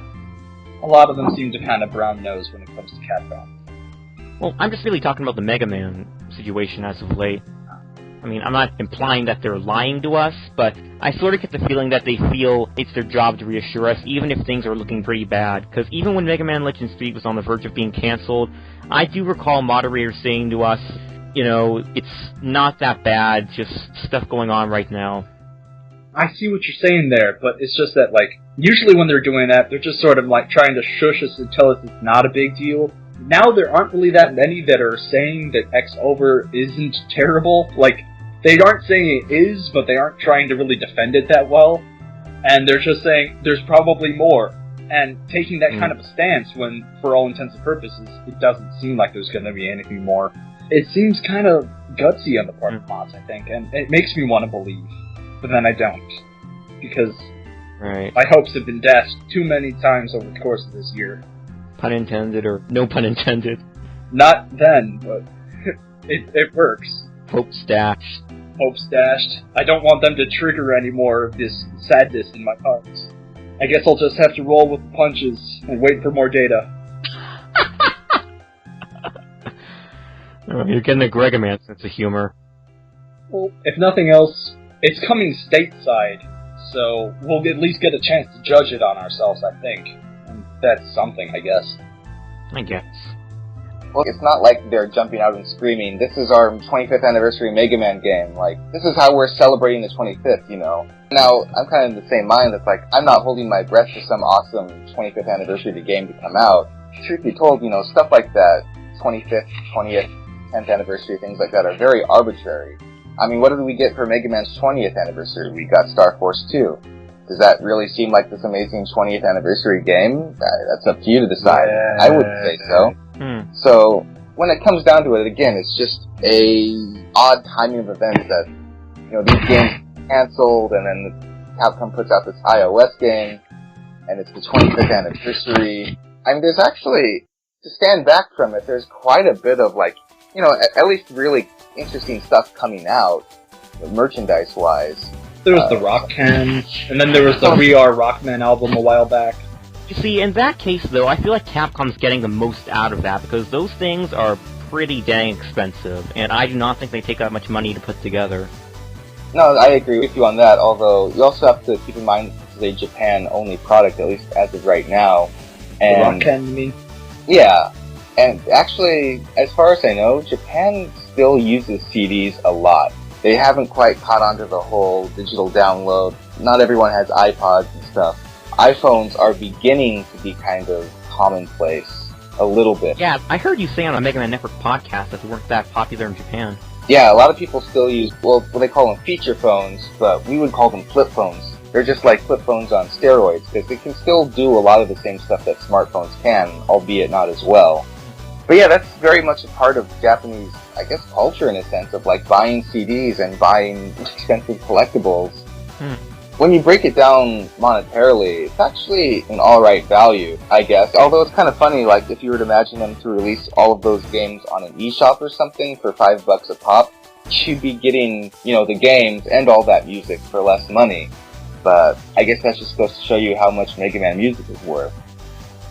A lot of them seem to kind of brown nose when it comes to Capcom. Well, I'm just really talking about the Mega Man situation as of late. I mean, I'm not implying that they're lying to us, but I sort of get the feeling that they feel it's their job to reassure us, even if things are looking pretty bad. Because even when Mega Man Legends 3 was on the verge of being cancelled, I do recall moderators saying to us, it's not that bad, just stuff going on right now. I see what you're saying there, but it's just that, usually when they're doing that, they're just sort of, trying to shush us and tell us it's not a big deal. Now there aren't really that many that are saying that Xover isn't terrible. They aren't saying it is, but they aren't trying to really defend it that well. And they're just saying there's probably more. And taking that kind of a stance when, for all intents and purposes, it doesn't seem like there's going to be anything more. It seems kind of gutsy on the part of mods, I think, and it makes me want to believe. But then I don't. Because Right. My hopes have been dashed too many times over the course of this year. Pun intended, or no pun intended. Not then, but it works. Hopes dashed. Hopes dashed. I don't want them to trigger any more of this sadness in my heart. I guess I'll just have to roll with the punches and wait for more data. Oh, you're getting a Gregaman sense of humor. Well, if nothing else, it's coming stateside, so we'll at least get a chance to judge it on ourselves, I think. And that's something, I guess. I guess. Well, it's not like they're jumping out and screaming, this is our 25th anniversary Mega Man game. Like, this is how we're celebrating the 25th, you know? Now, I'm kind of in the same mind. It's like, I'm not holding my breath for some awesome 25th anniversary of the game to come out. Truth be told, you know, stuff like that, 25th, 20th, 10th anniversary, things like that are very arbitrary. I mean, what did we get for Mega Man's 20th anniversary? We got Star Force 2. Does that really seem like this amazing 20th anniversary game? That's up to you to decide. Yeah. I wouldn't say so. So, when it comes down to it, again, it's just a odd timing of events that, you know, these games canceled, and then Capcom puts out this iOS game, and it's the 25th anniversary. I mean, there's actually, to stand back from it, there's quite a bit of, like, you know, at least really interesting stuff coming out, merchandise-wise. There was the Rock Can, and then there was the We Are Rockman album a while back. You see, in that case, though, I feel like Capcom's getting the most out of that, because those things are pretty dang expensive, and I do not think they take that much money to put together. No, I agree with you on that, although you also have to keep in mind this is a Japan-only product, at least as of right now. And, the Rock Can, you mean? Yeah. And actually, as far as I know, Japan still uses CDs a lot. They haven't quite caught on to the whole digital download. Not everyone has iPods and stuff. iPhones are beginning to be kind of commonplace a little bit. Yeah, I heard you say on a Mega Man Network podcast that they weren't that popular in Japan. Yeah, a lot of people still use, well, what they call them feature phones, but we would call them flip phones. They're just like flip phones on steroids, because they can still do a lot of the same stuff that smartphones can, albeit not as well. But yeah, that's very much a part of Japanese, I guess, culture in a sense of like buying CDs and buying expensive collectibles. When you break it down monetarily, it's actually an alright value, I guess. Although it's kind of funny, like if you were to imagine them to release all of those games on an eShop or something for $5 a pop, you'd be getting, you know, the games and all that music for less money. But I guess that's just supposed to show you how much Mega Man music is worth.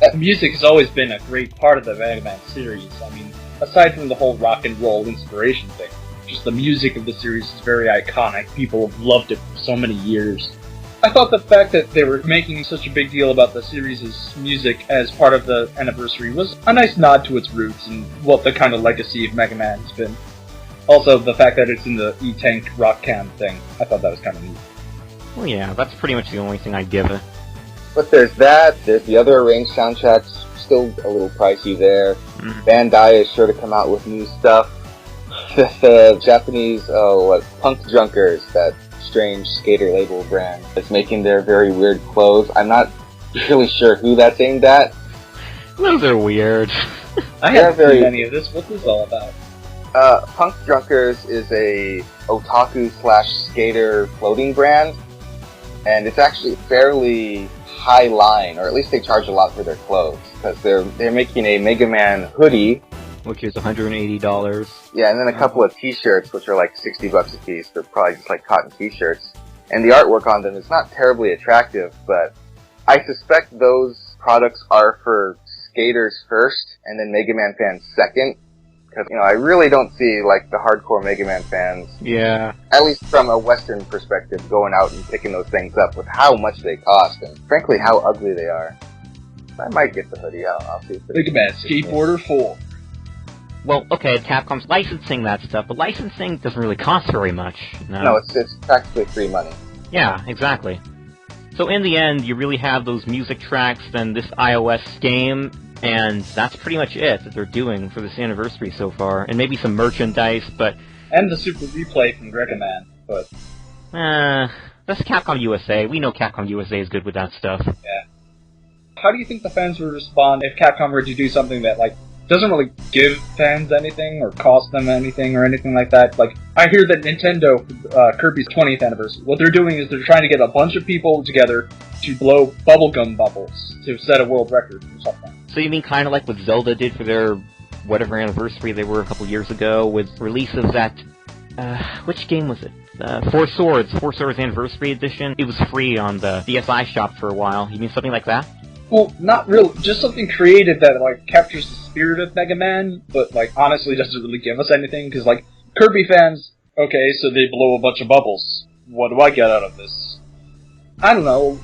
That music has always been a great part of the Mega Man series. I mean, aside from the whole rock and roll inspiration thing, just the music of the series is very iconic. People have loved it for so many years. I thought the fact that they were making such a big deal about the series' music as part of the anniversary was a nice nod to its roots and what the kind of legacy of Mega Man has been. Also, the fact that it's in the E-Tank Rock Can thing, I thought that was kind of neat. Well, yeah, that's pretty much the only thing I'd give it. But there's that, there's the other arranged soundtracks, still a little pricey there. Bandai is sure to come out with new stuff. The Japanese, Punk Drunkers, that strange skater label brand, is making their very weird clothes. I'm not really sure who that's aimed at. Those are weird. I haven't seen any of this. What's this all about? Punk Drunkers is a otaku/skater clothing brand, and it's actually fairly high line, or at least they charge a lot for their clothes, because they're making a Mega Man hoodie, which is $180. Yeah, and then a couple of t-shirts, which are like $60 a piece. They're probably just like cotton t-shirts, and the artwork on them is not terribly attractive, but I suspect those products are for skaters first, and then Mega Man fans second. Because, you know, I really don't see, like, the hardcore Mega Man fans, at least from a Western perspective, going out and picking those things up with how much they cost, and frankly, how ugly they are. I might get the hoodie out. I'll see if Mega Man Skateboarder 4. Well, okay, Capcom's licensing that stuff, but licensing doesn't really cost very much. No, it's practically free money. Yeah, exactly. So in the end, you really have those music tracks, then this iOS game, and that's pretty much it that they're doing for this anniversary so far. And maybe some merchandise, but... And the Super Replay from Gregaman, but... That's Capcom USA. We know Capcom USA is good with that stuff. Yeah. How do you think the fans would respond if Capcom were to do something that, like, doesn't really give fans anything, or cost them anything, or anything like that? Like, I hear that Nintendo, Kirby's 20th anniversary, what they're doing is they're trying to get a bunch of people together, to blow bubblegum bubbles to set a world record or something. So you mean kind of like what Zelda did for their whatever anniversary they were a couple years ago with release of that, which game was it? Four Swords Anniversary Edition. It was free on the DSi shop for a while. You mean something like that? Well, not real. Just something creative that, like, captures the spirit of Mega Man, but, like, honestly doesn't really give us anything, because, like, Kirby fans, okay, so they blow a bunch of bubbles. What do I get out of this? I don't know.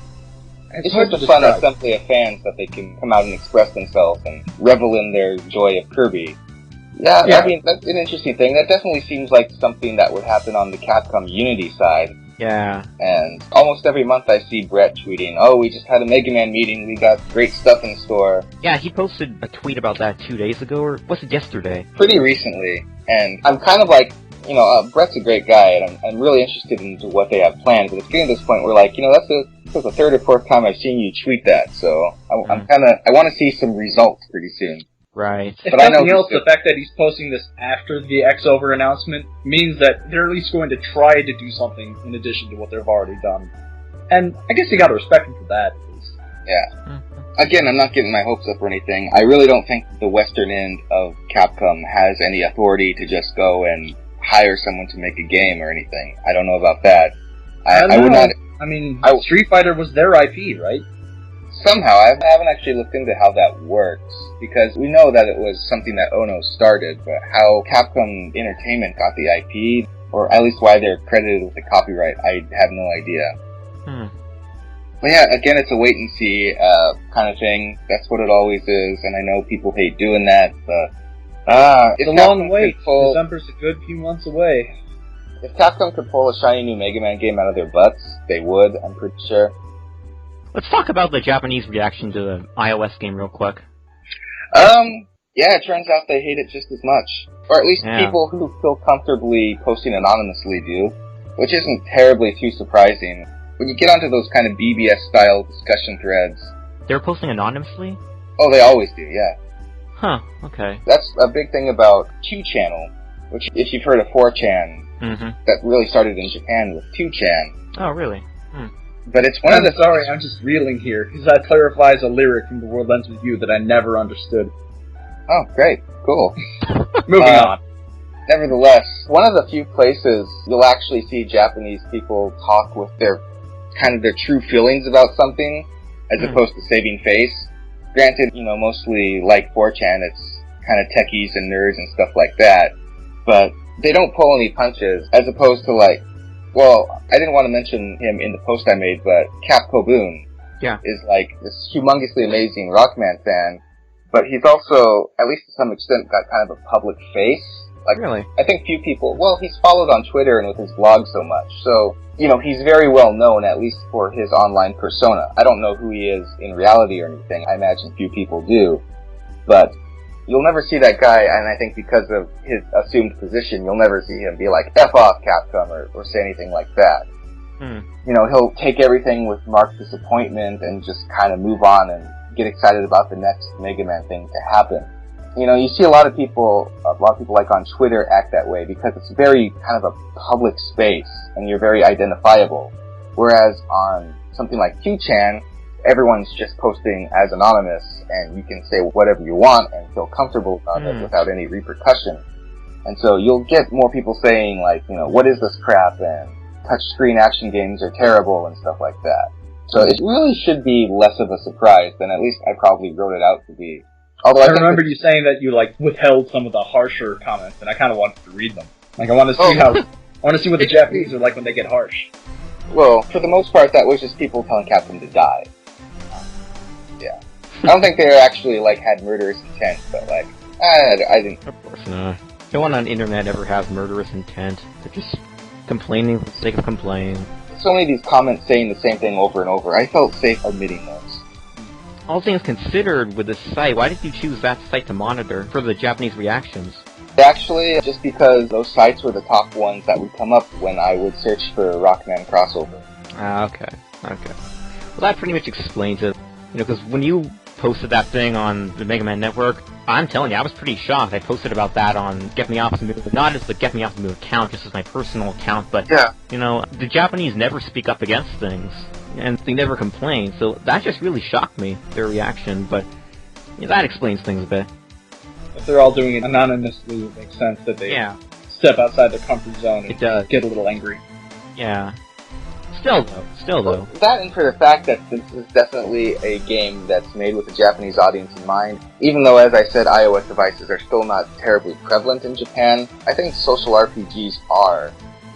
It's just a fun assembly of fans that they can come out and express themselves and revel in their joy of Kirby. Yeah, I mean, that's an interesting thing. That definitely seems like something that would happen on the Capcom Unity side. Yeah. And almost every month I see Brett tweeting, oh, we just had a Mega Man meeting, we got great stuff in store. Yeah, he posted a tweet about that 2 days ago, or was it yesterday? Pretty recently. And I'm kind of like, you know, Brett's a great guy, and I'm really interested in what they have planned, but it's getting to this point where, like, you know, that's the third or fourth time I've seen you tweet that, so I want to see some results pretty soon. Right. If nothing else, the fact that he's posting this after the Xover announcement means that they're at least going to try to do something in addition to what they've already done. And I guess you gotta respect him for that. Yeah. Again, I'm not getting my hopes up or anything. I really don't think the western end of Capcom has any authority to just go and hire someone to make a game or anything. I don't know about that. I would not. I mean, Street Fighter was their IP, right? Somehow, I haven't actually looked into how that works, because we know that it was something that Ono started, but how Capcom Entertainment got the IP, or at least why they're credited with the copyright, I have no idea. But yeah, again, it's a wait and see kind of thing. That's what it always is, and I know people hate doing that, but it's a long wait. December's a good few months away. If Capcom could pull a shiny new Mega Man game out of their butts, they would, I'm pretty sure. Let's talk about the Japanese reaction to the iOS game real quick. Yeah, it turns out they hate it just as much. Or at least people who feel comfortably posting anonymously do, which isn't terribly too surprising. When you get onto those kind of BBS-style discussion threads... They're posting anonymously? Oh, they always do, yeah. Huh, okay. That's a big thing about Q-Channel, which, if you've heard of 4chan, that really started in Japan with 2chan. Oh, really? But it's one of the... Sorry, I'm just reeling here, because that clarifies a lyric from The World Ends With You that I never understood. Oh, great. Cool. Moving on. Nevertheless, one of the few places you'll actually see Japanese people talk with their true feelings about something, as opposed to saving face. Granted, you know, mostly like 4chan, it's kind of techies and nerds and stuff like that, but they don't pull any punches, as opposed to like, well, I didn't want to mention him in the post I made, but Cap Coboon is like this humongously amazing Rockman fan, but he's also, at least to some extent, got kind of a public face. Like, really? I think few people, well, he's followed on Twitter and with his blog so much, so, you know, he's very well known, at least for his online persona. I don't know who he is in reality or anything, I imagine few people do, but you'll never see that guy, and I think because of his assumed position, you'll never see him be like, F off Capcom, or say anything like that. You know, he'll take everything with marked disappointment and just kind of move on and get excited about the next Mega Man thing to happen. You know, you see a lot of people like on Twitter act that way because it's very kind of a public space and you're very identifiable. Whereas on something like 2chan, everyone's just posting as anonymous and you can say whatever you want and feel comfortable about it without any repercussion. And so you'll get more people saying like, you know, what is this crap and touchscreen action games are terrible and stuff like that. So it really should be less of a surprise than at least I probably wrote it out to be. Although I remember you saying that you like withheld some of the harsher comments, and I kind of wanted to read them. Like I want to see I want to see what the Japanese are like when they get harsh. Well, for the most part, that was just people telling Capcom to die. Yeah, I don't think they actually like had murderous intent, but like I didn't. Of course not. No one on the internet ever has murderous intent. They're just complaining for the sake of complaining. So many of these comments saying the same thing over and over. I felt safe omitting those. All things considered with this site, why did you choose that site to monitor for the Japanese reactions? Actually, just because those sites were the top ones that would come up when I would search for Rockman crossover. Okay. Well, that pretty much explains it. You know, because when you posted that thing on the Mega Man Network, I'm telling you, I was pretty shocked. I posted about that on Get Me Off the Move, not as the Get Me Off the Move account, just as my personal account, but, you know, the Japanese never speak up against things. and they never complained, so that just really shocked me, their reaction, but that explains things a bit. If they're all doing it anonymously, it makes sense that they step outside their comfort zone and get a little angry. Yeah. Still though. Well, that and for the fact that this is definitely a game that's made with a Japanese audience in mind, even though, as I said, iOS devices are still not terribly prevalent in Japan, I think social RPGs are.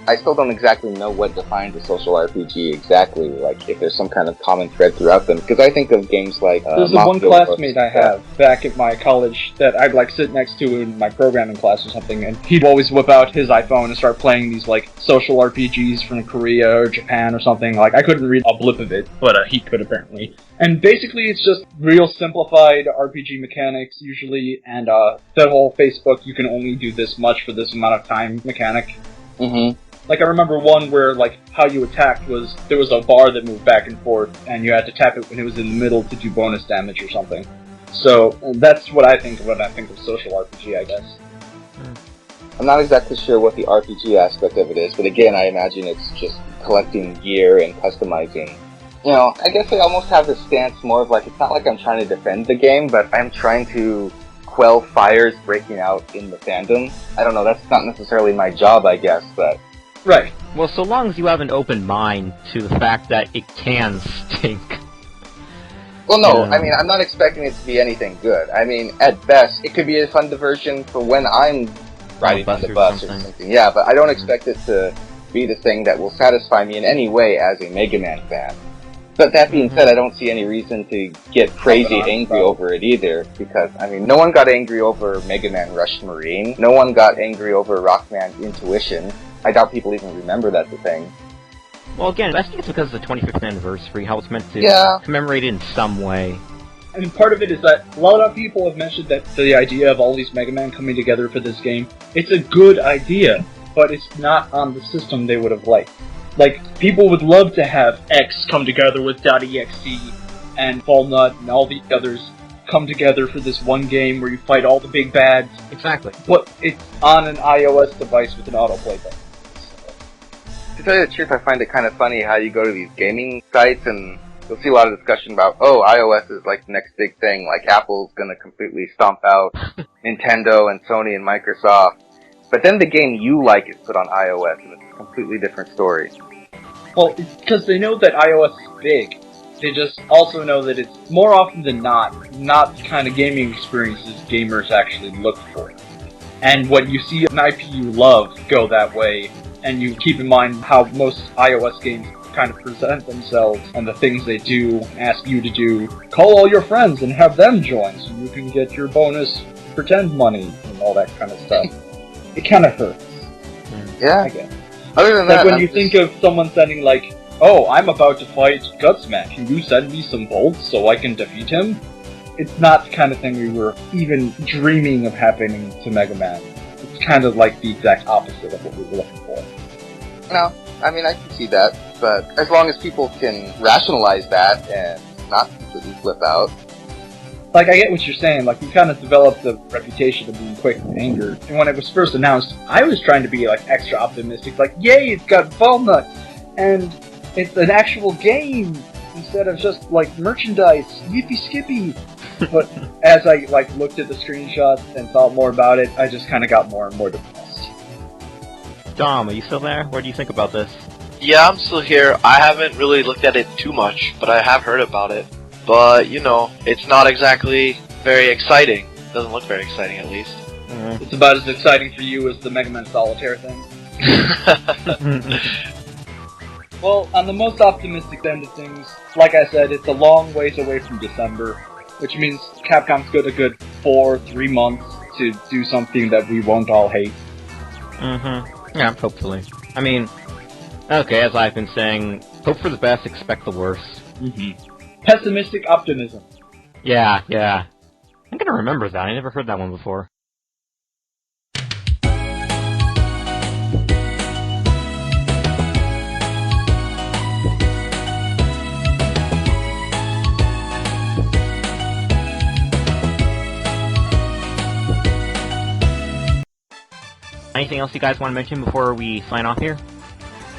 I still don't exactly know what defines a social RPG exactly, like if there's some kind of common thread throughout them, because I think of games like there's one classmate I have back at my college that I'd like sit next to in my programming class or something, and he'd always whip out his iPhone and start playing these like social RPGs from Korea or Japan or something. Like, I couldn't read a blip of it, but he could apparently. And basically it's just real simplified RPG mechanics usually, and that whole Facebook you can only do this much for this amount of time mechanic. Mm-hmm. Like, I remember one where, like, how you attacked was, there was a bar that moved back and forth, and you had to tap it when it was in the middle to do bonus damage or something. So, that's what I think of when I think of social RPG, I guess. I'm not exactly sure what the RPG aspect of it is, but again, I imagine it's just collecting gear and customizing. You know, I guess I almost have this stance more of like, it's not like I'm trying to defend the game, but I'm trying to quell fires breaking out in the fandom. I don't know, that's not necessarily my job, I guess, but... Right. Well, so long as you have an open mind to the fact that it can stink. Well, no, I mean, I'm not expecting it to be anything good. I mean, at best, it could be a fun diversion for when I'm riding on the bus or something. Yeah, but I don't expect it to be the thing that will satisfy me in any way as a Mega Man fan. But that being said, I don't see any reason to get crazy angry over it either, because, I mean, no one got angry over Mega Man Rush Marine, no one got angry over Rockman Intuition. I doubt people even remember that's a thing. Well, again, I think it's because of the 25th anniversary, how it's meant to commemorate it in some way. I mean, part of it is that a lot of people have mentioned that the idea of all these Mega Man coming together for this game, it's a good idea, but it's not on the system they would have liked. Like, people would love to have X come together with .exe and Walnut and all the others come together for this one game where you fight all the big bads. Exactly. But it's on an iOS device with an autoplay button. To tell you the truth, I find it kind of funny how you go to these gaming sites and you'll see a lot of discussion about, oh, iOS is like the next big thing, like Apple's gonna completely stomp out Nintendo and Sony and Microsoft. But then the game you like is put on iOS and it's a completely different story. Well, it's because they know that iOS is big. They just also know that it's, more often than not the kind of gaming experiences gamers actually look for. And when you see an IP you love go that way, and you keep in mind how most iOS games kind of present themselves and the things they do, ask you to do, call all your friends and have them join so you can get your bonus pretend money and all that kind of stuff. It kind of hurts. Yeah. I guess. Other than like that, when you think of someone sending like, oh, I'm about to fight Gutsmack, can you send me some bolts so I can defeat him? It's not the kind of thing we were even dreaming of happening to Mega Man. It's kind of like the exact opposite of what we were looking for. No, I mean, I can see that, but as long as people can rationalize that and not completely flip out. Like, I get what you're saying, like, you kind of developed a reputation of being quick to anger. And when it was first announced, I was trying to be, like, extra optimistic, like, yay, it's got Walnut! And it's an actual game, instead of just, like, merchandise, yippee skippy! But as I, like, looked at the screenshots and thought more about it, I just kind of got more and more depressed. Dom, are you still there? What do you think about this? Yeah, I'm still here. I haven't really looked at it too much, but I have heard about it. But, you know, it's not exactly very exciting. It doesn't look very exciting, at least. Mm-hmm. It's about as exciting for you as the Mega Man Solitaire thing. Well, on the most optimistic end of things, like I said, it's a long ways away from December, which means Capcom's got a good 3 months to do something that we won't all hate. Mm-hmm. Yeah, hopefully. I mean, okay, as I've been saying, hope for the best, expect the worst. Mm-hmm. Pessimistic optimism. Yeah. I'm gonna remember that. I never heard that one before. Anything else you guys want to mention before we sign off here?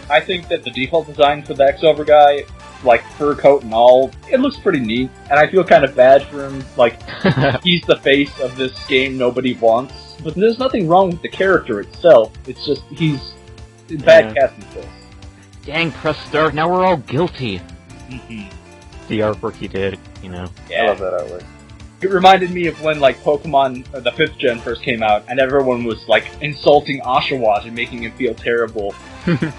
I think that the default design for the Xover guy like, fur coat and all. It looks pretty neat, and I feel kind of bad for him. Like, he's the face of this game nobody wants. But there's nothing wrong with the character itself. It's just, he's bad casting choice. Dang, press start, now we're all guilty. The artwork he did, you know. Yeah. I love that artwork. It reminded me of when, like, Pokemon, the 5th gen first came out, and everyone was, like, insulting Oshawott and making him feel terrible.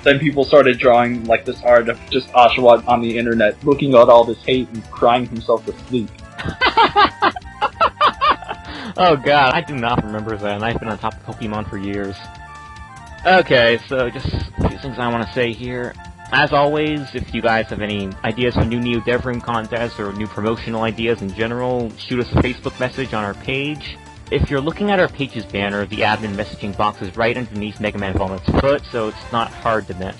Then people started drawing, like, this art of just Oshawott on the internet, looking at all this hate and crying himself to sleep. Oh god, I do not remember that, and I've been on top of Pokemon for years. Okay, so just a few things I want to say here. As always, if you guys have any ideas for new Devroom contests or new promotional ideas in general, shoot us a Facebook message on our page. If you're looking at our page's banner, the admin messaging box is right underneath Mega Man Volnet's foot, so it's not hard to miss.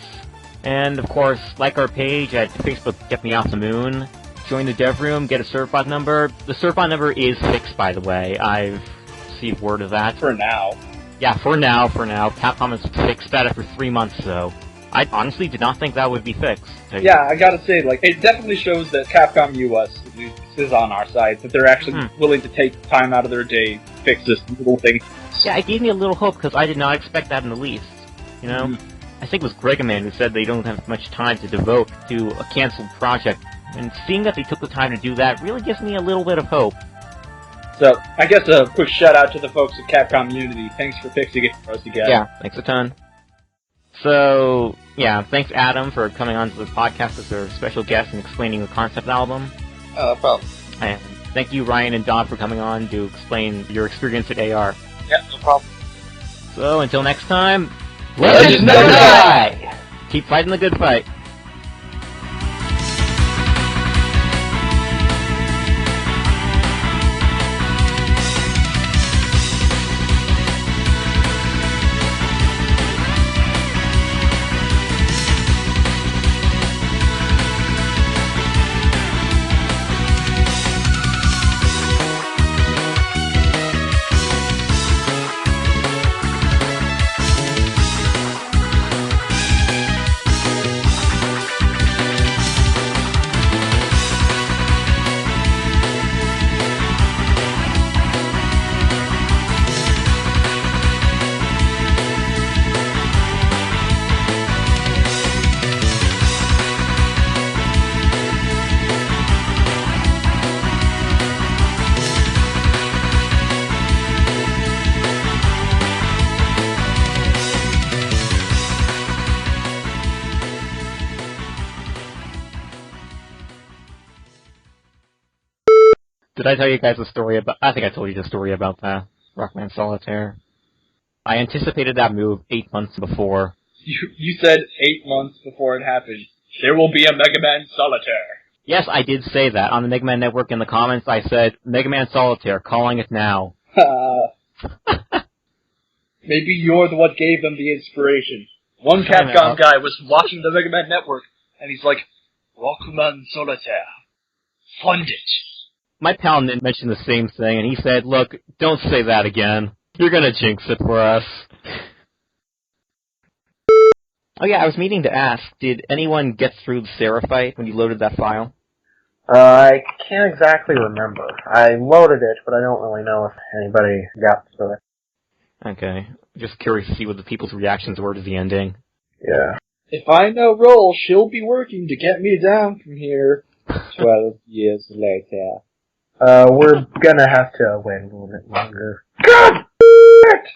And of course, like our page at Facebook Get Me Off the Moon, join the Devroom, get a servbot number. The servbot number is fixed, by the way. I've received word of that. For now. Yeah, for now. Capcom has fixed that after 3 months, so I honestly did not think that would be fixed. Yeah, I gotta say, like, it definitely shows that Capcom US is on our side, that they're actually willing to take time out of their day to fix this little thing. Yeah, it gave me a little hope, because I did not expect that in the least. You know? I think it was Gregaman who said they don't have much time to devote to a cancelled project, and seeing that they took the time to do that really gives me a little bit of hope. So, I guess a quick shout out to the folks at Capcom Unity. Thanks for fixing it for us again. Yeah, thanks a ton. So, yeah, thanks Adam for coming on to the podcast as our special guest and explaining the concept album. Oh, no problem. And thank you, Ryan and Don, for coming on to explain your experience at AR. Yeah, no problem. So, until next time, Legends never die! Keep fighting the good fight. Did I tell you guys a story about... I think I told you the story about Rockman Solitaire. I anticipated that move 8 months before. You said 8 months before it happened, there will be a Mega Man Solitaire. Yes, I did say that. On the Mega Man Network in the comments, I said, Mega Man Solitaire, calling it now. Maybe you're the one gave them the inspiration. One Capcom guy was watching the Mega Man Network, and he's like, Rockman Solitaire. Fund it. My pal mentioned the same thing, and he said, look, don't say that again. You're gonna jinx it for us. Oh yeah, I was meaning to ask, did anyone get through the Sarah fight when you loaded that file? I can't exactly remember. I loaded it, but I don't really know if anybody got through it. Okay. Just curious to see what the people's reactions were to the ending. Yeah. If I know Roll, she'll be working to get me down from here. 12 years later. We're gonna have to wait a little bit longer. God it!